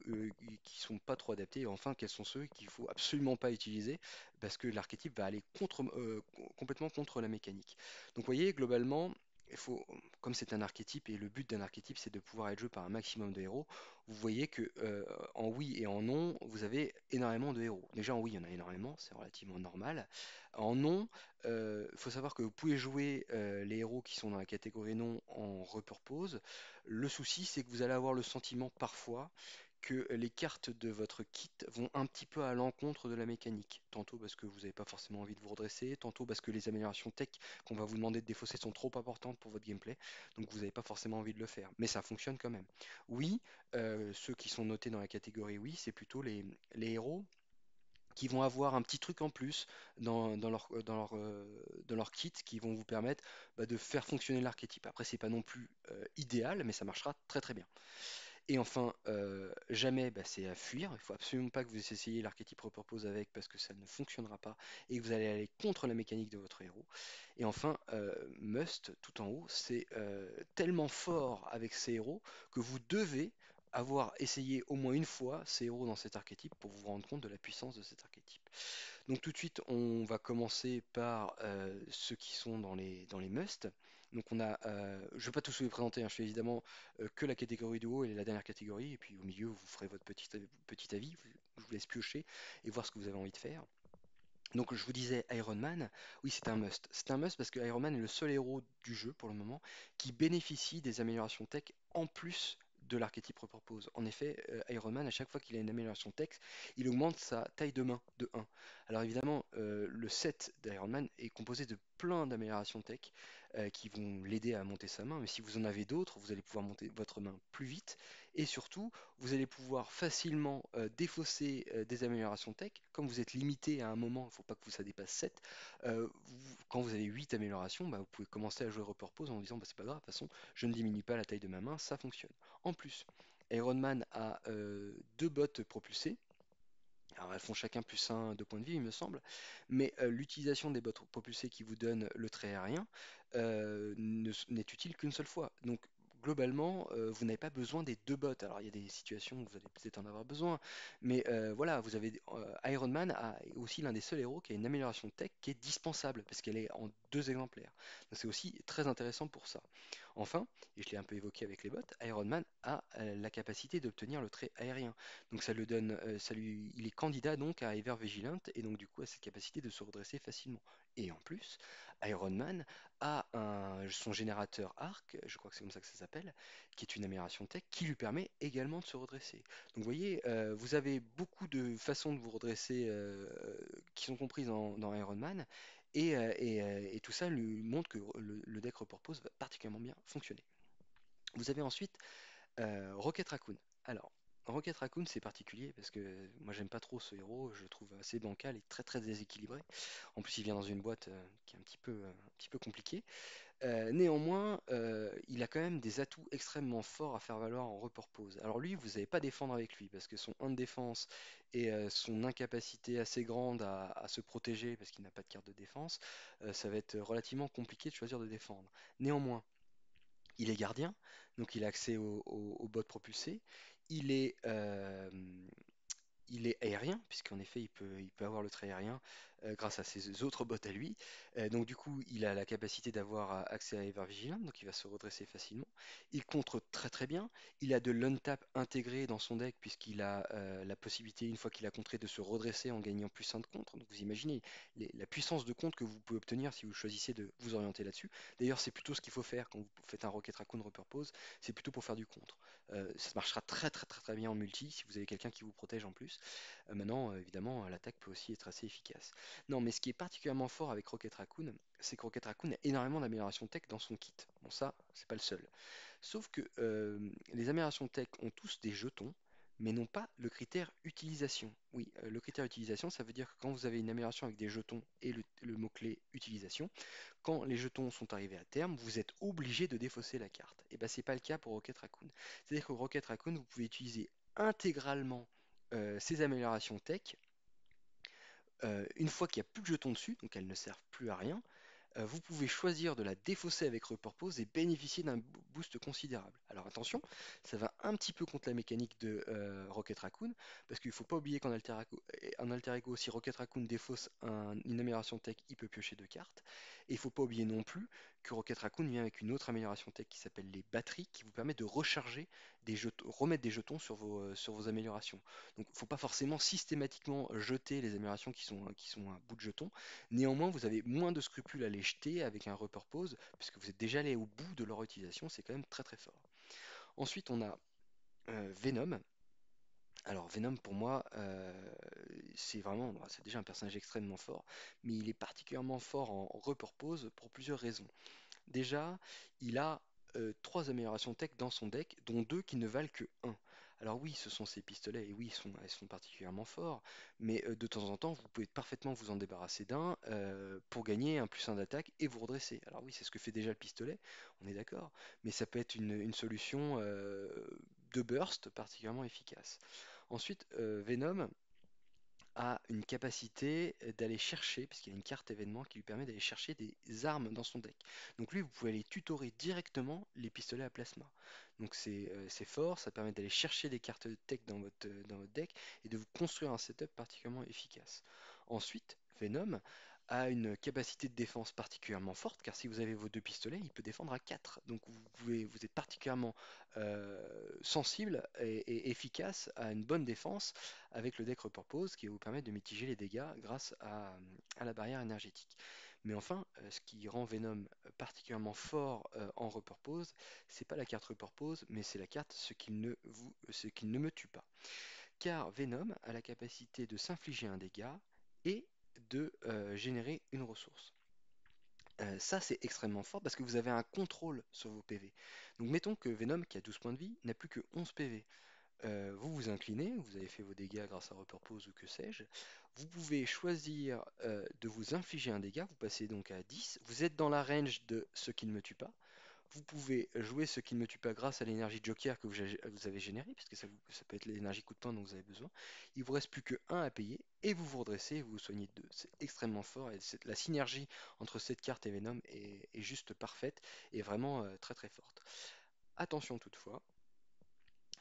Speaker 1: qui sont pas trop adaptés, et enfin, quels sont ceux qu'il faut absolument pas utiliser, parce que l'archétype va aller complètement contre la mécanique. Donc, vous voyez, globalement, il faut, comme c'est un archétype, et le but d'un archétype, c'est de pouvoir être joué par un maximum de héros, vous voyez que en oui et en non, vous avez énormément de héros. Déjà en oui, il y en a énormément, c'est relativement normal. En non, il faut savoir que vous pouvez jouer les héros qui sont dans la catégorie non en repurpose. Le souci, c'est que vous allez avoir le sentiment parfois que les cartes de votre kit vont un petit peu à l'encontre de la mécanique. Tantôt parce que vous n'avez pas forcément envie de vous redresser, tantôt parce que les améliorations tech qu'on va vous demander de défausser sont trop importantes pour votre gameplay, donc vous n'avez pas forcément envie de le faire. Mais ça fonctionne quand même. Oui, ceux qui sont notés dans la catégorie oui, c'est plutôt les héros qui vont avoir un petit truc en plus dans leur kit qui vont vous permettre de faire fonctionner l'archétype. Après, c'est pas non plus idéal, mais ça marchera très très bien. Et enfin, jamais, c'est à fuir. Il faut absolument pas que vous essayiez l'archétype repurpose avec parce que ça ne fonctionnera pas et que vous allez aller contre la mécanique de votre héros. Et enfin, must, tout en haut, c'est tellement fort avec ces héros que vous devez avoir essayé au moins une fois ces héros dans cet archétype pour vous rendre compte de la puissance de cet archétype. Donc tout de suite, on va commencer par ceux qui sont dans les must. Donc on a, je ne vais pas tous vous les présenter, hein, je fais évidemment que la catégorie du haut et la dernière catégorie, et puis au milieu, vous ferez votre petit avis, je vous laisse piocher et voir ce que vous avez envie de faire. Donc je vous disais Iron Man, oui c'est un must. C'est un must parce que Iron Man est le seul héros du jeu pour le moment qui bénéficie des améliorations tech en plus de l'archétype repurpose. En effet, Iron Man, à chaque fois qu'il a une amélioration tech, il augmente sa taille de main de 1. Alors évidemment, le set d'Iron Man est composé de plein d'améliorations tech qui vont l'aider à monter sa main, mais si vous en avez d'autres, vous allez pouvoir monter votre main plus vite et surtout, vous allez pouvoir facilement défausser des améliorations tech. Comme vous êtes limité à un moment, il ne faut pas que ça dépasse 7. Quand vous avez 8 améliorations, vous pouvez commencer à jouer repurpose en disant c'est pas grave, de toute façon, je ne diminue pas la taille de ma main, ça fonctionne. En plus, Iron Man a deux bottes propulsées. Alors elles font chacun plus un de points de vie, il me semble, mais l'utilisation des bottes propulsées qui vous donnent le trait aérien n'est utile qu'une seule fois. Donc globalement, vous n'avez pas besoin des deux bottes. Alors il y a des situations où vous allez peut-être en avoir besoin, mais voilà, vous avez Iron Man est aussi l'un des seuls héros qui a une amélioration tech qui est dispensable parce qu'elle est en deux exemplaires. Donc c'est aussi très intéressant pour ça. Enfin, et je l'ai un peu évoqué avec les bottes, Iron Man a la capacité d'obtenir le trait aérien. Donc ça le donne, il est candidat donc à Ever Vigilant et donc du coup à cette capacité de se redresser facilement. Et en plus, Iron Man a son générateur arc, je crois que c'est comme ça que ça s'appelle, qui est une amélioration tech qui lui permet également de se redresser. Donc vous voyez, vous avez beaucoup de façons de vous redresser qui sont comprises dans Iron Man. Et tout ça lui montre que le deck repurpose va particulièrement bien fonctionner. Vous avez ensuite Rocket Raccoon. Alors, Rocket Raccoon, c'est particulier parce que moi j'aime pas trop ce héros, je le trouve assez bancal et très très déséquilibré. En plus, il vient dans une boîte qui est un petit peu compliquée. Néanmoins, il a quand même des atouts extrêmement forts à faire valoir en repurpose. Alors lui, vous n'allez pas défendre avec lui parce que son 1 de défense et son incapacité assez grande à se protéger parce qu'il n'a pas de carte de défense, ça va être relativement compliqué de choisir de défendre. Néanmoins, il est gardien, donc il a accès aux bottes propulsées. Il est, euh, il est aérien, puisqu'en effet, il peut avoir le trait aérien grâce à ses autres bottes à lui. Donc du coup, il a la capacité d'avoir accès à Ever Vigilant, donc il va se redresser facilement. Il contre très très bien. Il a de l'untap intégré dans son deck, puisqu'il a la possibilité, une fois qu'il a contré, de se redresser en gagnant plus 1 de contre. Donc vous imaginez la puissance de contre que vous pouvez obtenir si vous choisissez de vous orienter là-dessus. D'ailleurs, c'est plutôt ce qu'il faut faire quand vous faites un Rocket Raccoon repurpose, c'est plutôt pour faire du contre. Ça marchera très très très très bien en multi si vous avez quelqu'un qui vous protège en plus. Maintenant, évidemment, l'attaque peut aussi être assez efficace. Non, mais ce qui est particulièrement fort avec Rocket Raccoon, c'est que Rocket Raccoon a énormément d'améliorations tech dans son kit. Bon, ça, c'est pas le seul. Sauf que les améliorations tech ont tous des jetons mais non pas le critère utilisation. Oui, le critère utilisation, ça veut dire que quand vous avez une amélioration avec des jetons et le mot-clé utilisation, quand les jetons sont arrivés à terme, vous êtes obligé de défausser la carte. Et bien, ce n'est pas le cas pour Rocket Raccoon. C'est-à-dire que Rocket Raccoon, vous pouvez utiliser intégralement ces améliorations tech une fois qu'il n'y a plus de jetons dessus, donc elles ne servent plus à rien, vous pouvez choisir de la défausser avec Repurpose et bénéficier d'un boost considérable. Alors attention, ça va un petit peu contre la mécanique de Rocket Raccoon, parce qu'il ne faut pas oublier en Alter Ego, si Rocket Raccoon défausse une amélioration tech, il peut piocher 2 cartes. Et il ne faut pas oublier non plus que Rocket Raccoon vient avec une autre amélioration tech qui s'appelle les batteries, qui vous permet de recharger des jetons, remettre des jetons sur vos améliorations. Donc il ne faut pas forcément systématiquement jeter les améliorations qui sont un bout de jeton. Néanmoins, vous avez moins de scrupules à les jeter avec un repurpose, puisque vous êtes déjà allé au bout de leur utilisation, c'est quand même très très fort. Ensuite, on a Venom. Alors Venom pour moi, c'est vraiment, bah, c'est déjà un personnage extrêmement fort, mais il est particulièrement fort en repurpose pour plusieurs raisons. Déjà, il a 3 améliorations tech dans son deck, dont 2 qui ne valent que 1. Alors oui, ce sont ses pistolets, et oui, elles sont particulièrement forts, mais de temps en temps, vous pouvez parfaitement vous en débarrasser d'un pour gagner un plus 1 d'attaque et vous redresser. Alors oui, c'est ce que fait déjà le pistolet, on est d'accord, mais ça peut être une solution de burst particulièrement efficace. Ensuite, Venom, a une capacité d'aller chercher, parce qu'il y a une carte événement qui lui permet d'aller chercher des armes dans son deck. Donc lui, vous pouvez aller tutorer directement les pistolets à plasma. Donc c'est fort, ça permet d'aller chercher des cartes de tech dans votre deck et de vous construire un setup particulièrement efficace. Ensuite, Venom a une capacité de défense particulièrement forte, car si vous avez vos 2 pistolets, il peut défendre à 4. Donc vous êtes particulièrement sensible et efficace à une bonne défense avec le deck Repurpose qui va vous permettre de mitiger les dégâts grâce à la barrière énergétique. Mais enfin, ce qui rend Venom particulièrement fort en Repurpose, c'est pas la carte Repurpose, mais c'est la carte ce qu'il ne me tue pas. Car Venom a la capacité de s'infliger un dégât et de générer une ressource. Ça, c'est extrêmement fort parce que vous avez un contrôle sur vos PV. Donc mettons que Venom, qui a 12 points de vie, n'a plus que 11 PV. Vous vous inclinez, vous avez fait vos dégâts grâce à Repurpose ou que sais-je. Vous pouvez choisir de vous infliger un dégât, vous passez donc à 10. Vous êtes dans la range de ce qui ne me tue pas. Vous pouvez jouer ce qui ne me tue pas grâce à l'énergie Joker que vous avez générée, puisque ça peut être l'énergie coup de poing dont vous avez besoin. Il vous reste plus que 1 à payer, et vous vous redressez et vous vous soignez de 2. C'est extrêmement fort, et la synergie entre cette carte et Venom est juste parfaite, et vraiment très très forte. Attention toutefois,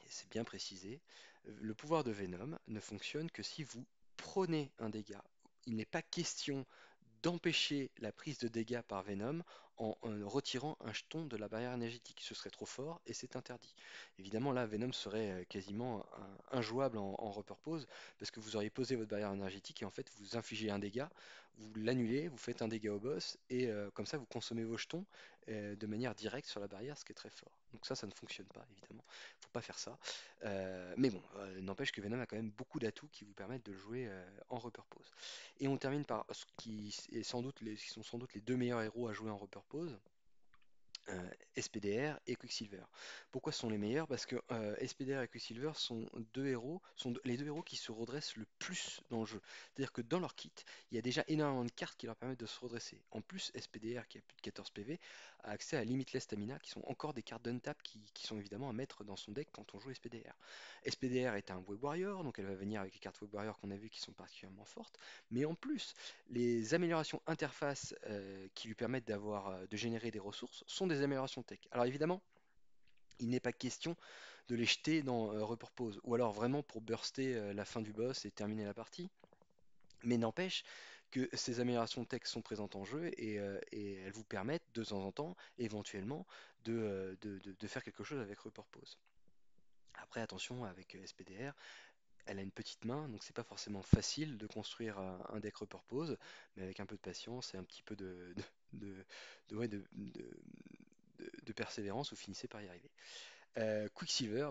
Speaker 1: et c'est bien précisé, le pouvoir de Venom ne fonctionne que si vous prenez un dégât. Il n'est pas question d'empêcher la prise de dégâts par Venom en retirant un jeton de la barrière énergétique. Ce serait trop fort et c'est interdit. Évidemment, là, Venom serait quasiment injouable en repurpose parce que vous auriez posé votre barrière énergétique et en fait, vous infligez un dégât, vous l'annulez, vous faites un dégât au boss et comme ça, vous consommez vos jetons de manière directe sur la barrière, ce qui est très fort. Donc ça ne fonctionne pas, évidemment. Faut pas faire ça. Mais bon, n'empêche que Venom a quand même beaucoup d'atouts qui vous permettent de le jouer en repurpose. Et on termine par qui sont sans doute les 2 meilleurs héros à jouer en repurpose. SPDR et Quicksilver. Pourquoi ce sont les meilleurs? Parce que SPDR et Quicksilver sont les 2 héros qui se redressent le plus dans le jeu. C'est-à-dire que dans leur kit, il y a déjà énormément de cartes qui leur permettent de se redresser. En plus, SPDR, qui a plus de 14 PV, a accès à Limitless Stamina, qui sont encore des cartes d'untap qui sont évidemment à mettre dans son deck quand on joue SPDR. SPDR est un Web Warrior, donc elle va venir avec les cartes Web Warrior qu'on a vues qui sont particulièrement fortes. Mais en plus, les améliorations interface qui lui permettent de générer des ressources sont des améliorations tech. Alors évidemment, il n'est pas question de les jeter dans Repurpose, ou alors vraiment pour burster la fin du boss et terminer la partie. Mais n'empêche que ces améliorations tech sont présentes en jeu et elles vous permettent de temps en temps, éventuellement, de faire quelque chose avec Repurpose. Après, attention, avec SPDR, elle a une petite main, donc c'est pas forcément facile de construire un deck repurpose, mais avec un peu de patience et un petit peu de, ouais, de persévérance, vous finissez par y arriver. Quicksilver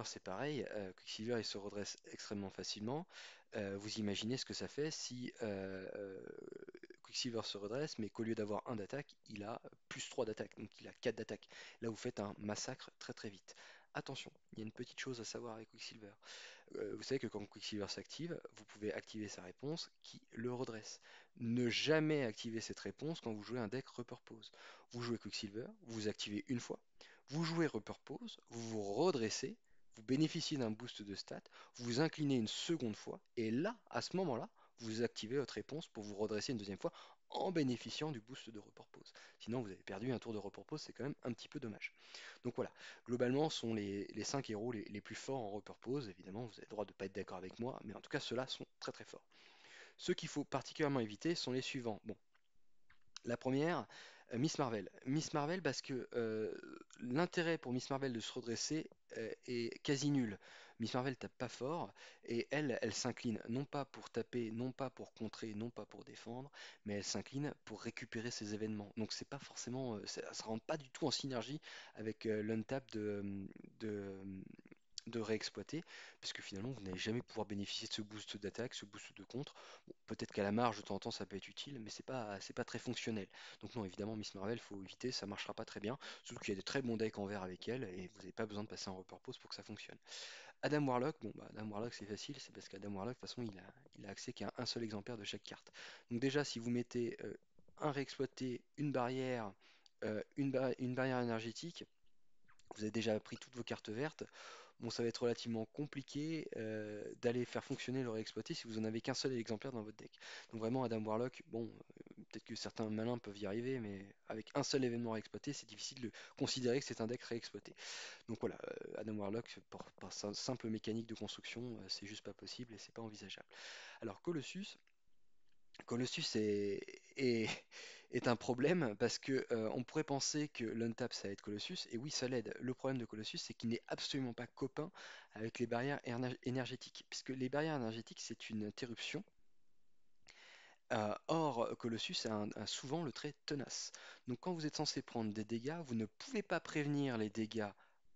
Speaker 1: c'est pareil. Quicksilver il se redresse extrêmement facilement. Vous imaginez ce que ça fait si Quicksilver se redresse, mais qu'au lieu d'avoir 1 d'attaque, il a plus 3 d'attaque, donc il a 4 d'attaque. Là, vous faites un massacre très très vite. Attention, il y a une petite chose à savoir avec Quicksilver. Vous savez que quand Quicksilver s'active, vous pouvez activer sa réponse qui le redresse. Ne jamais activer cette réponse quand vous jouez un deck Repurpose. Vous jouez Quicksilver, vous activez une fois, vous jouez Repurpose, vous vous redressez, vous bénéficiez d'un boost de stats, vous vous inclinez une seconde fois, et là, à ce moment-là, vous activez votre réponse pour vous redresser une deuxième fois en bénéficiant du boost de Repurpose. Sinon, vous avez perdu un tour de Repurpose, c'est quand même un petit peu dommage. Donc voilà, globalement, sont les 5 héros les plus forts en repurpose. Évidemment, vous avez le droit de ne pas être d'accord avec moi, mais en tout cas, ceux-là sont très très forts. Ceux qu'il faut particulièrement éviter sont les suivants. Bon, la première, Miss Marvel. Miss Marvel parce que l'intérêt pour Miss Marvel de se redresser est quasi nul. Miss Marvel tape pas fort et elle s'incline non pas pour taper, non pas pour contrer, non pas pour défendre, mais elle s'incline pour récupérer ses événements. Donc c'est pas forcément, ça rentre pas du tout en synergie avec l'untap de, de réexploiter, puisque finalement vous n'allez jamais pouvoir bénéficier de ce boost d'attaque, ce boost de contre. Bon, peut-être qu'à la marge de temps en temps ça peut être utile, mais c'est pas très fonctionnel. Donc non, évidemment Miss Marvel, faut éviter, ça marchera pas très bien. Surtout qu'il y a de très bons decks en vert avec elle, et vous n'avez pas besoin de passer en repurpose pour que ça fonctionne. Adam Warlock, bon bah Adam Warlock c'est facile, c'est parce qu'Adam Warlock, de toute façon, il a accès qu'à un seul exemplaire de chaque carte. Donc déjà, si vous mettez un réexploité, une barrière, une barrière énergétique, vous avez déjà pris toutes vos cartes vertes. Bon, ça va être relativement compliqué d'aller faire fonctionner le réexploité si vous en avez qu'un seul exemplaire dans votre deck. Donc vraiment, Adam Warlock, bon, peut-être que certains malins peuvent y arriver, mais avec un seul événement réexploité, c'est difficile de considérer que c'est un deck réexploité. Donc voilà, Adam Warlock, par sa simple mécanique de construction, c'est juste pas possible et c'est pas envisageable. Alors Colossus est, est un problème parce que on pourrait penser que l'untap ça aide Colossus, et oui ça l'aide. Le problème de Colossus c'est qu'il n'est absolument pas copain avec les barrières énergétiques, puisque les barrières énergétiques c'est une interruption. Or, Colossus a souvent le trait tenace. Donc quand vous êtes censé prendre des dégâts, vous ne pouvez pas prévenir les dégâts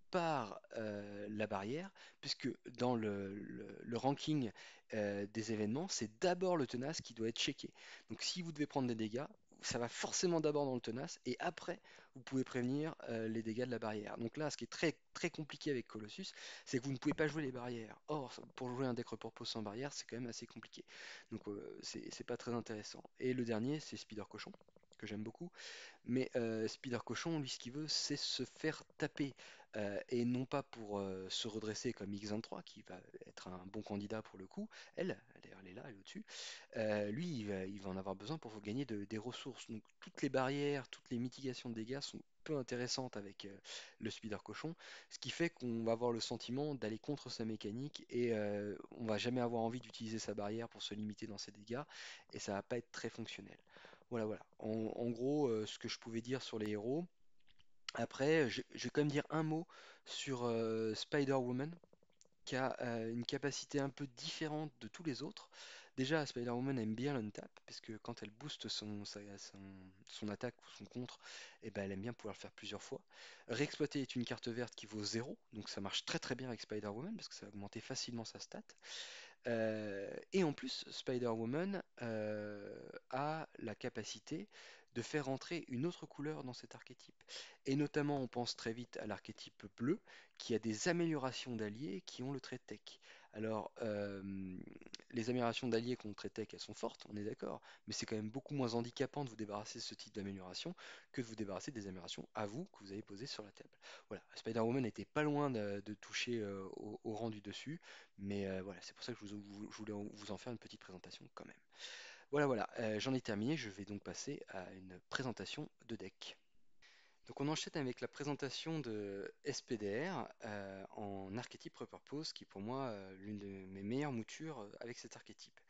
Speaker 1: par la barrière, puisque dans le ranking des événements, c'est d'abord le tenace qui doit être checké. Donc si vous devez prendre des dégâts, ça va forcément d'abord dans le tenace, et après, vous pouvez prévenir les dégâts de la barrière. Donc là, ce qui est très, très compliqué avec Colossus, c'est que vous ne pouvez pas jouer les barrières. Or, pour jouer un deck repos sans barrière, c'est quand même assez compliqué. Donc c'est pas très intéressant. Et le dernier, c'est Spider Cochon, que j'aime beaucoup. Mais Spider Cochon, lui, ce qu'il veut, c'est se faire taper. Et non pas pour se redresser comme X23, qui va être un bon candidat pour le coup. Elle, d'ailleurs, elle est là, elle est au-dessus. Lui, il va en avoir besoin pour gagner des ressources. Donc, toutes les barrières, toutes les mitigations de dégâts sont peu intéressantes avec le Spider Cochon, ce qui fait qu'on va avoir le sentiment d'aller contre sa mécanique et on va jamais avoir envie d'utiliser sa barrière pour se limiter dans ses dégâts et ça va pas être très fonctionnel. Voilà, voilà. En gros, ce que je pouvais dire sur les héros. Après, je vais quand même dire un mot sur Spider-Woman, qui a une capacité un peu différente de tous les autres. Déjà, Spider-Woman aime bien l'untap, parce que quand elle booste son attaque ou son contre, eh ben, elle aime bien pouvoir le faire plusieurs fois. Réexploiter est une carte verte qui vaut 0, donc ça marche très très bien avec Spider-Woman, parce que ça va augmenter facilement sa stat. Et en plus, Spider-Woman a la capacité de faire entrer une autre couleur dans cet archétype. Et notamment, on pense très vite à l'archétype bleu, qui a des améliorations d'alliés qui ont le trait tech. Alors, les améliorations d'alliés contre le trait tech, elles sont fortes, on est d'accord, mais c'est quand même beaucoup moins handicapant de vous débarrasser de ce type d'amélioration que de vous débarrasser des améliorations à vous que vous avez posées sur la table. Voilà, Spider-Woman n'était pas loin de toucher au rang du dessus. Mais voilà, c'est pour ça que je voulais vous en faire une petite présentation quand même. Voilà, voilà, j'en ai terminé. Je vais donc passer à une présentation de deck. Donc on enchaîne avec la présentation de SPDR en archétype repurpose, qui est pour moi l'une de mes meilleures moutures avec cet archétype.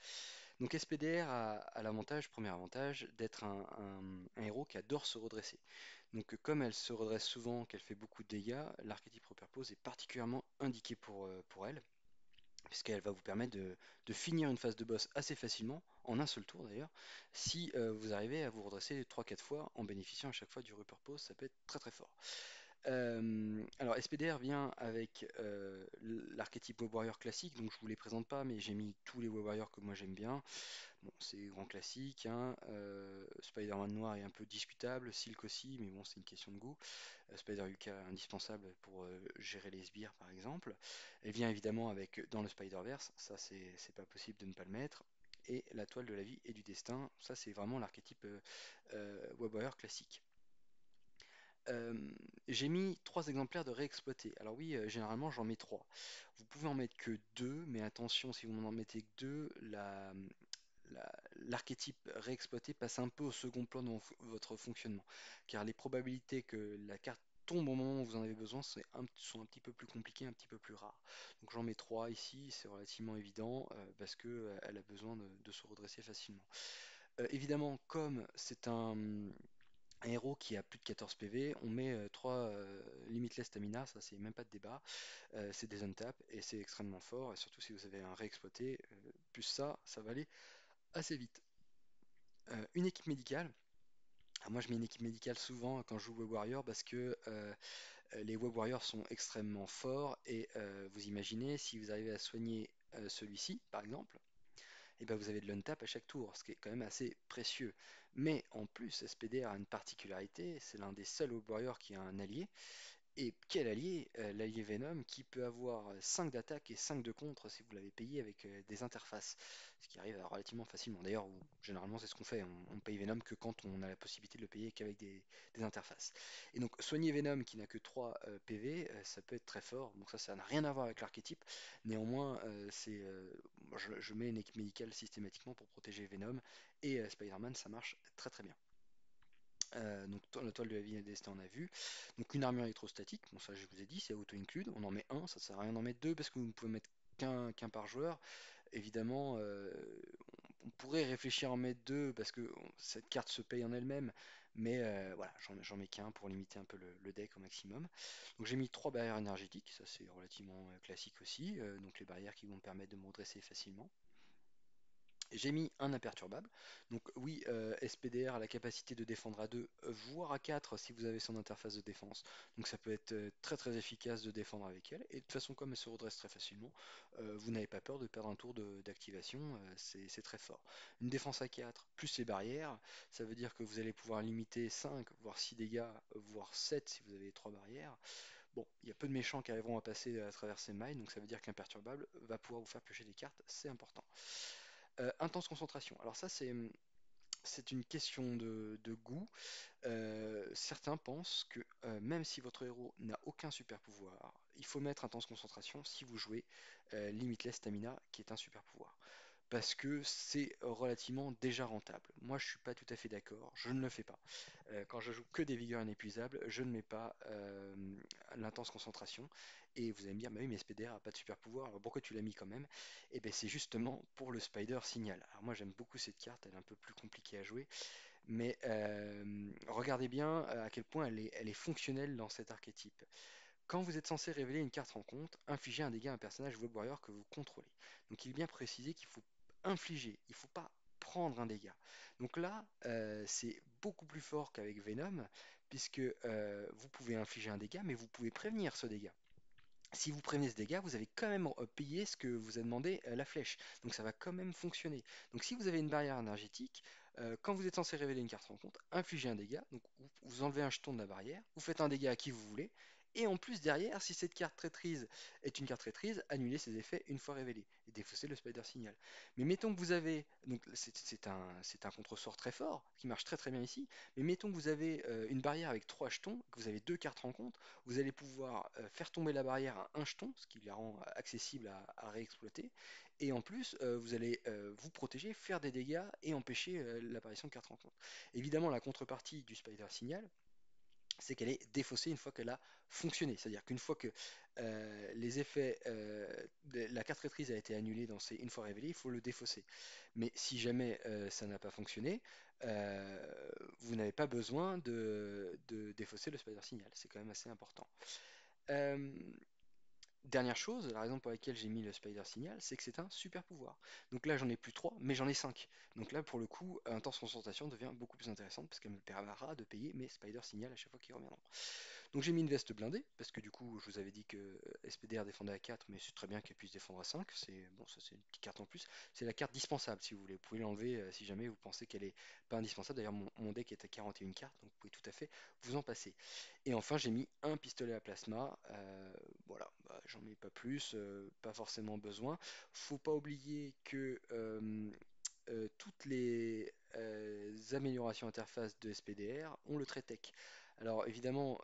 Speaker 1: Donc SPDR a l'avantage, premier avantage, d'être un héros qui adore se redresser. Donc comme elle se redresse souvent, qu'elle fait beaucoup de dégâts, l'archétype repurpose est particulièrement indiqué pour elle, puisqu'elle va vous permettre de finir une phase de boss assez facilement, en un seul tour d'ailleurs, si vous arrivez à vous redresser 3-4 fois en bénéficiant à chaque fois du repurpose, ça peut être très très fort. Alors SPDR vient avec l'archétype Web Warrior classique, donc je vous les présente pas, mais j'ai mis tous les Web Warriors que moi j'aime bien. Bon, c'est grand classique, hein. Spider-Man noir est un peu discutable, Silk aussi, mais bon, c'est une question de goût. Spider-Yuka indispensable pour gérer les sbires, par exemple. Elle vient évidemment avec dans le Spider-Verse, ça c'est pas possible de ne pas le mettre. Et la toile de la vie et du destin, ça c'est vraiment l'archétype Web Warrior classique. Euh, j'ai mis trois exemplaires de réexploité. Alors oui, généralement j'en mets trois. Vous pouvez en mettre que deux, mais attention, si vous n'en mettez que deux, l'archétype réexploité passe un peu au second plan dans votre fonctionnement, car les probabilités que la carte tombe au moment où vous en avez besoin sont un petit peu plus compliquées, un petit peu plus rares. Donc j'en mets trois ici, c'est relativement évident, parce que elle a besoin de se redresser facilement. Évidemment, comme c'est un héros qui a plus de 14 PV, on met 3 Limitless Stamina, ça c'est même pas de débat. C'est des untap et c'est extrêmement fort, et surtout si vous avez un réexploité, plus ça va aller assez vite. Une équipe médicale. Alors moi je mets une équipe médicale souvent quand je joue Web Warrior parce que les Web Warriors sont extrêmement forts et vous imaginez si vous arrivez à soigner celui-ci par exemple, et ben vous avez de l'untap à chaque tour, ce qui est quand même assez précieux. Mais en plus, SPDR a une particularité, c'est l'un des seuls Web Warriors qui a un allié. Et quel allié? L'allié Venom qui peut avoir 5 d'attaque et 5 de contre si vous l'avez payé avec des interfaces. Ce qui arrive relativement facilement. D'ailleurs, généralement c'est ce qu'on fait. On paye Venom que quand on a la possibilité de le payer qu'avec des interfaces. Et donc soigner Venom qui n'a que 3 PV, ça peut être très fort. Donc ça n'a rien à voir avec l'archétype. Néanmoins, je mets une équipe médicale systématiquement pour protéger Venom. Et Spider-Man, ça marche très très bien. Donc la toile de la vie et des destins, on a vu. Donc une armure électrostatique, bon ça je vous ai dit, c'est auto-include, on en met un, ça sert à rien d'en mettre deux parce que vous ne pouvez mettre qu'un par joueur. Évidemment, on pourrait réfléchir à en mettre deux parce que cette carte se paye en elle-même, mais voilà, j'en mets qu'un pour limiter un peu le deck au maximum. Donc j'ai mis trois barrières énergétiques, ça c'est relativement classique aussi, donc les barrières qui vont me permettre de me redresser facilement. J'ai mis un imperturbable. Donc oui, SPDR a la capacité de défendre à 2, voire à 4 si vous avez son interface de défense. Donc ça peut être très très efficace de défendre avec elle. Et de toute façon, comme elle se redresse très facilement, vous n'avez pas peur de perdre un tour d'activation. C'est très fort. Une défense à 4 plus les barrières, ça veut dire que vous allez pouvoir limiter 5, voire 6 dégâts, voire 7 si vous avez 3 barrières. Bon, il y a peu de méchants qui arriveront à passer à travers ces mailles, donc ça veut dire que l'imperturbable va pouvoir vous faire piocher des cartes, c'est important. Intense concentration. Alors ça, c'est une question de goût. Certains pensent que même si votre héros n'a aucun super pouvoir, il faut mettre intense concentration si vous jouez Limitless Stamina, qui est un super pouvoir. Parce que c'est relativement déjà rentable. Moi, je suis pas tout à fait d'accord, je ne le fais pas. Quand je joue que des vigueurs inépuisables, je ne mets pas l'intense concentration. Et vous allez me dire, bah oui, mais SPDR a pas de super pouvoir, alors pourquoi tu l'as mis quand même? Et bien c'est justement pour le Spider Signal. Alors moi j'aime beaucoup cette carte, elle est un peu plus compliquée à jouer, mais regardez bien à quel point elle est fonctionnelle dans cet archétype. Quand vous êtes censé révéler une carte rencontre, infligez un dégât à un personnage Web Warrior que vous contrôlez. Donc il est bien précisé qu'il faut infliger, il ne faut pas prendre un dégât. Donc là, c'est beaucoup plus fort qu'avec Venom, puisque vous pouvez infliger un dégât, mais vous pouvez prévenir ce dégât. Si vous prévenez ce dégât, vous avez quand même payé ce que vous a demandé la flèche. Donc ça va quand même fonctionner. Donc si vous avez une barrière énergétique, quand vous êtes censé révéler une carte rencontre, infligez un dégât. Donc vous enlevez un jeton de la barrière, vous faites un dégât à qui vous voulez. Et en plus derrière, si cette carte traîtrise est une carte traîtrise, annulez ses effets une fois révélés et défaussez le Spider Signal. Mais mettons que vous avez, donc c'est un contresort très fort qui marche très très bien ici. Mais mettons que vous avez une barrière avec 3 jetons, que vous avez deux cartes rencontres, vous allez pouvoir faire tomber la barrière à un jeton, ce qui la rend accessible à réexploiter. Et en plus, vous allez vous protéger, faire des dégâts et empêcher l'apparition de cartes rencontres. Évidemment, la contrepartie du Spider Signal, c'est qu'elle est défaussée une fois qu'elle a fonctionné. C'est-à-dire qu'une fois que les effets, la carte maîtrise a été annulée une fois révélée, il faut le défausser. Mais si jamais ça n'a pas fonctionné, vous n'avez pas besoin de défausser le Spider Signal. C'est quand même assez important. Euh, Dernière chose, la raison pour laquelle j'ai mis le Spider Signal, c'est que c'est un super pouvoir. Donc là, j'en ai plus 3, mais j'en ai 5. Donc là, pour le coup, Intense Concentration devient beaucoup plus intéressante parce qu'elle me permettra de payer mes Spider Signal à chaque fois qu'ils reviendront. Donc j'ai mis une veste blindée, parce que du coup, je vous avais dit que SPDR défendait à 4, mais c'est très bien qu'elle puisse défendre à 5. C'est bon, ça c'est une petite carte en plus. C'est la carte dispensable si vous voulez. Vous pouvez l'enlever si jamais vous pensez qu'elle est pas indispensable. D'ailleurs, mon deck est à 41 cartes, donc vous pouvez tout à fait vous en passer. Et enfin, j'ai mis un pistolet à plasma. Voilà, bah, j'en mets pas plus, pas forcément besoin. Faut pas oublier que toutes les améliorations interface de SPDR ont le trait tech. Alors évidemment,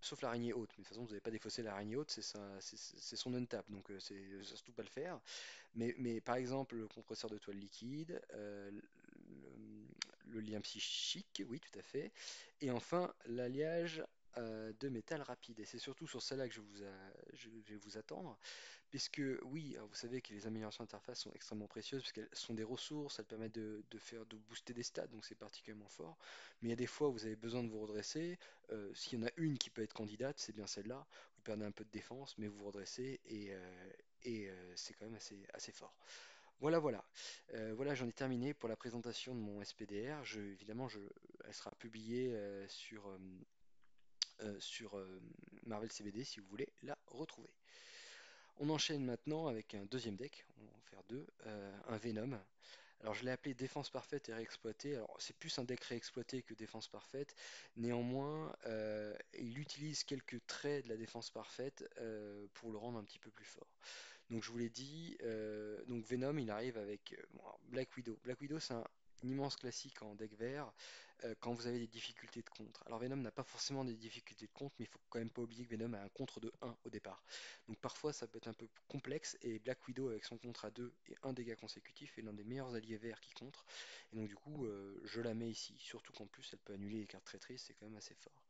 Speaker 1: sauf l'araignée haute, mais de toute façon vous n'avez pas défaussé l'araignée haute, c'est son untap, donc c'est surtout pas le faire. Mais par exemple, le compresseur de toile liquide, le lien psychique, oui tout à fait, et enfin l'alliage de métal rapide. Et c'est surtout sur celle-là que je vais vous attendre. Puisque oui, alors vous savez que les améliorations d'interface sont extrêmement précieuses parce qu'elles sont des ressources, elles permettent de booster des stats, donc c'est particulièrement fort. Mais il y a des fois où vous avez besoin de vous redresser. S'il y en a une qui peut être candidate, c'est bien celle-là. Vous perdez un peu de défense, mais vous vous redressez et c'est quand même assez fort. Voilà, voilà. Voilà, j'en ai terminé pour la présentation de mon SPDR. Évidemment, elle sera publiée sur Marvel CBD si vous voulez la retrouver. On enchaîne maintenant avec un deuxième deck, on va en faire deux, un Venom. Alors je l'ai appelé défense parfaite et réexploité. Alors c'est plus un deck réexploité que défense parfaite. Néanmoins, il utilise quelques traits de la défense parfaite pour le rendre un petit peu plus fort. Donc je vous l'ai dit, donc Venom il arrive avec bon, alors, Black Widow. Black Widow c'est un immense classique en deck vert quand vous avez des difficultés de contre. Alors Venom n'a pas forcément des difficultés de contre, mais il faut quand même pas oublier que Venom a un contre de 1 au départ. Donc parfois ça peut être un peu complexe et Black Widow avec son contre à 2 et un dégât consécutif est l'un des meilleurs alliés verts qui contre. Et donc du coup je la mets ici, surtout qu'en plus elle peut annuler les cartes traîtrises, c'est quand même assez fort.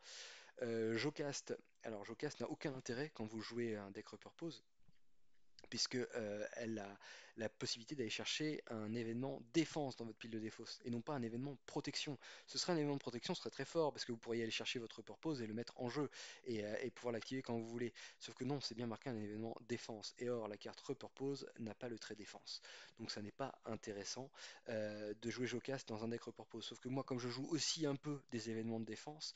Speaker 1: Jocast, alors Jocast n'a aucun intérêt quand vous jouez un deck repurpose puisque elle a la possibilité d'aller chercher un événement défense dans votre pile de défausse et non pas un événement protection. Ce serait un événement de protection, ce serait très fort parce que vous pourriez aller chercher votre purpose et le mettre en jeu et pouvoir l'activer quand vous voulez. Sauf que non, c'est bien marqué un événement défense. Et or, la carte repurpose n'a pas le trait défense. Donc ça n'est pas intéressant de jouer Jocast dans un deck repurpose. Sauf que moi, comme je joue aussi un peu des événements de défense,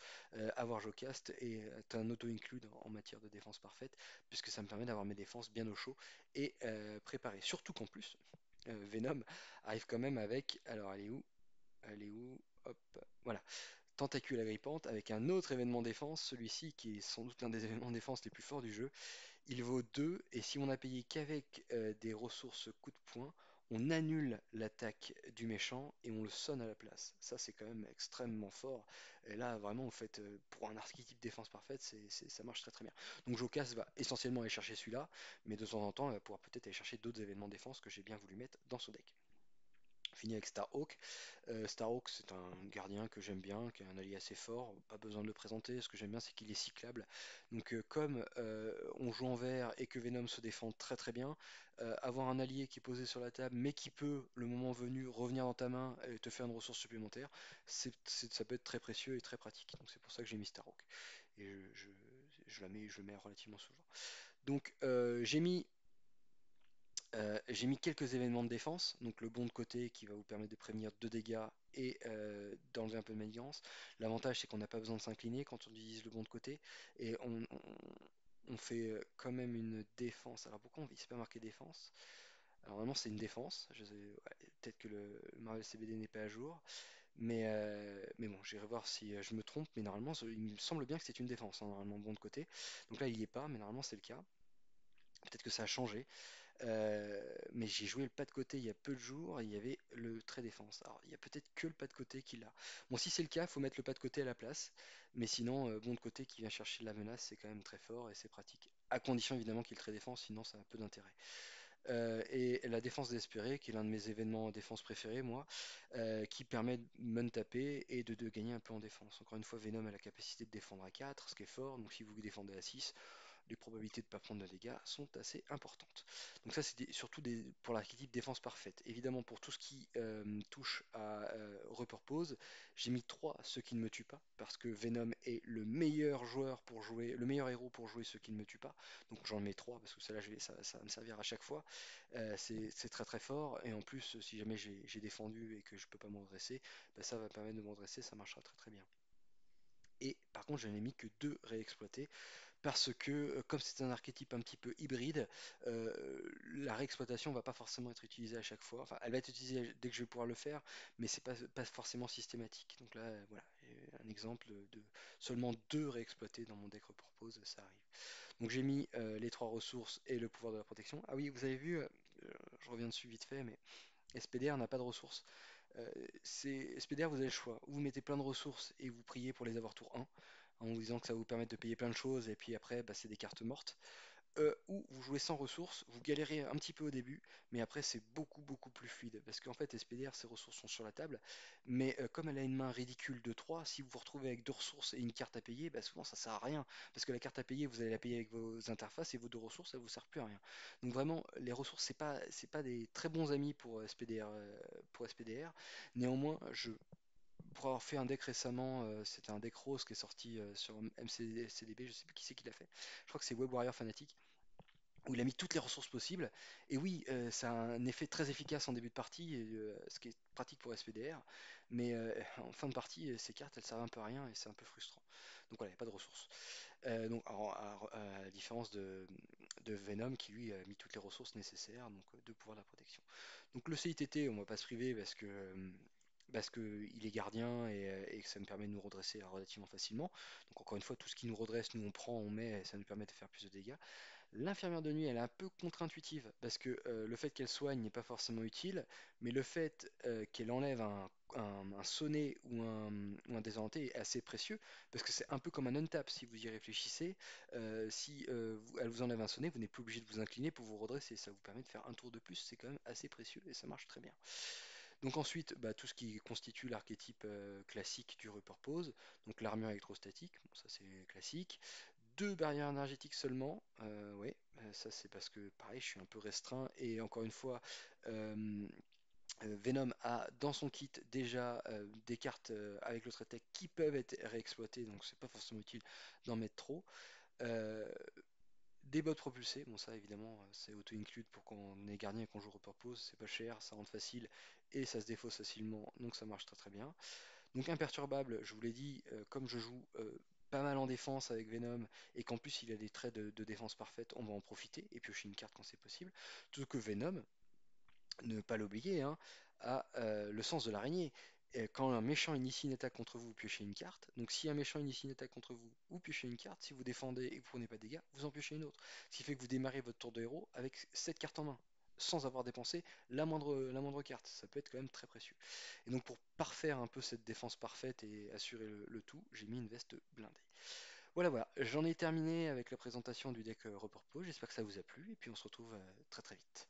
Speaker 1: avoir Jocast est un auto-include en matière de défense parfaite puisque ça me permet d'avoir mes défenses bien au chaud et préparé. Surtout qu'en plus, Venom arrive quand même avec. Alors, elle est où? Elle est où? Hop, voilà. Tentacule agrippante avec un autre événement défense, celui-ci qui est sans doute l'un des événements défense les plus forts du jeu. Il vaut 2 et si on n'a payé qu'avec des ressources coup de poing, on annule l'attaque du méchant et on le sonne à la place. Ça, c'est quand même extrêmement fort. Et là, vraiment, vous faites pour un archétype défense parfaite, ça marche très très bien. Donc Jokas va essentiellement aller chercher celui-là, mais de temps en temps, elle va pouvoir peut-être aller chercher d'autres événements défense que j'ai bien voulu mettre dans ce deck. Fini avec Starhawk. Starhawk, c'est un gardien que j'aime bien, qui est un allié assez fort. Pas besoin de le présenter. Ce que j'aime bien, c'est qu'il est cyclable. Donc, comme on joue en vert et que Venom se défend très très bien, avoir un allié qui est posé sur la table, mais qui peut, le moment venu, revenir dans ta main et te faire une ressource supplémentaire, ça peut être très précieux et très pratique. Donc, c'est pour ça que j'ai mis Starhawk. Et je le mets relativement souvent. Donc, j'ai mis quelques événements de défense, donc le bond de côté qui va vous permettre de prévenir 2 dégâts et d'enlever un peu de maniance. L'avantage c'est qu'on n'a pas besoin de s'incliner quand on utilise le bond de côté et on fait quand même une défense. Alors pourquoi c'est pas marqué défense? Alors normalement c'est une défense, ouais, peut-être que le Marvel CBD n'est pas à jour, mais bon j'irai voir si je me trompe, mais normalement il me semble bien que c'est une défense, hein, normalement bond de côté. Donc là il n'y est pas, mais normalement c'est le cas. Peut-être que ça a changé. Mais j'ai joué le pas de côté il y a peu de jours et il y avait le trait défense. Alors il y a peut-être que le pas de côté qui l'a. Bon, si c'est le cas, il faut mettre le pas de côté à la place. Mais sinon, bon de côté qui vient chercher la menace, c'est quand même très fort et c'est pratique. À condition évidemment qu'il y ait le trait défense, sinon ça a peu d'intérêt. Et la défense désespérée, qui est l'un de mes événements en défense préférés, moi, qui permet de me taper et de gagner un peu en défense. Encore une fois, Venom a la capacité de défendre à 4, ce qui est fort. Donc si vous défendez à 6, les probabilités de ne pas prendre de dégâts sont assez importantes. Donc ça, c'est surtout pour l'archétype défense parfaite. Évidemment, pour tout ce qui touche à repurpose, j'ai mis 3 ceux qui ne me tuent pas, parce que Venom est le meilleur joueur pour jouer, le meilleur héros pour jouer ceux qui ne me tuent pas. Donc j'en mets 3 parce que celle-là, ça va me servir à chaque fois. C'est très très fort, et en plus, si jamais j'ai défendu et que je peux pas me redresser, bah, ça va me permettre de me redresser, ça marchera très très bien. Et par par contre, je n'ai mis que 2 réexploités parce que comme c'est un archétype un petit peu hybride, la réexploitation va pas forcément être utilisée à chaque fois. Enfin, elle va être utilisée dès que je vais pouvoir le faire, mais c'est pas forcément systématique. Donc là, voilà, un exemple de seulement 2 réexploités dans mon deck repurpose, ça arrive. Donc j'ai mis les 3 ressources et le pouvoir de la protection. Ah oui, vous avez vu, je reviens dessus vite fait, mais SPDR n'a pas de ressources. SPDR, vous avez le choix. Ou vous mettez plein de ressources et vous priez pour les avoir tour 1, en vous disant que ça va vous permettre de payer plein de choses, et puis après, bah, c'est des cartes mortes. Ou vous jouez sans ressources, vous galérez un petit peu au début, mais après c'est beaucoup plus fluide. Parce qu'en fait, SPDR, ses ressources sont sur la table, mais comme elle a une main ridicule de 3, si vous vous retrouvez avec 2 ressources et une carte à payer, bah, souvent ça sert à rien. Parce que la carte à payer, vous allez la payer avec vos interfaces et vos 2 ressources, ça vous sert plus à rien. Donc vraiment, les ressources, c'est pas des très bons amis pour SPDR, pour SPDR. Néanmoins, pour avoir fait un deck récemment, c'était un deck rose qui est sorti sur MCDB, je sais plus qui c'est qui l'a fait. Je crois que c'est Web Warrior Fanatic où il a mis toutes les ressources possibles. Et oui, ça a un effet très efficace en début de partie, ce qui est pratique pour SPDR, mais en fin de partie, ces cartes, elles servent un peu à rien et c'est un peu frustrant. Donc voilà, il n'y a pas de ressources. Donc, à la différence de Venom qui lui a mis toutes les ressources nécessaires, donc de pouvoir de la protection. Donc le CITT, on va pas se priver parce que il est gardien et que ça me permet de nous redresser relativement facilement. Donc encore une fois, tout ce qui nous redresse, nous on prend, on met, et ça nous permet de faire plus de dégâts. L'infirmière de nuit, elle est un peu contre-intuitive parce que le fait qu'elle soigne n'est pas forcément utile, mais le fait qu'elle enlève un sonnet ou un désorienté est assez précieux parce que c'est un peu comme un untap si vous y réfléchissez. Si elle vous enlève un sonnet, vous n'êtes plus obligé de vous incliner pour vous redresser. Ça vous permet de faire un tour de plus, c'est quand même assez précieux et ça marche très bien. Donc ensuite, bah, tout ce qui constitue l'archétype classique du repurpose, donc l'armure électrostatique, bon, ça c'est classique. 2 barrières énergétiques seulement, ouais, ça c'est parce que pareil, je suis un peu restreint et encore une fois, euh, Venom a dans son kit déjà des cartes avec le trait qui peuvent être réexploitées, donc c'est pas forcément utile d'en mettre trop. Euh, des bottes propulsées, bon ça évidemment c'est auto-include pour qu'on ait gardien et qu'on joue repurpose, c'est pas cher, ça rentre facile et ça se défausse facilement, donc ça marche très très bien. Donc imperturbable, je vous l'ai dit, comme je joue pas mal en défense avec Venom et qu'en plus il a des traits de défense parfaite, on va en profiter et piocher une carte quand c'est possible. Tout que Venom, ne pas l'oublier, hein, a le sens de l'araignée. Quand un méchant initie une attaque contre vous, vous piochez une carte. Donc si un méchant initie une attaque contre vous, vous piochez une carte. Si vous défendez et que vous prenez pas de dégâts, vous en piochez une autre. Ce qui fait que vous démarrez votre tour de héros avec 7 cartes en main, sans avoir dépensé la moindre carte. Ça peut être quand même très précieux. Et donc pour parfaire un peu cette défense parfaite et assurer le tout, j'ai mis une veste blindée. Voilà, j'en ai terminé avec la présentation du deck Report Pro. J'espère que ça vous a plu et puis on se retrouve très très vite.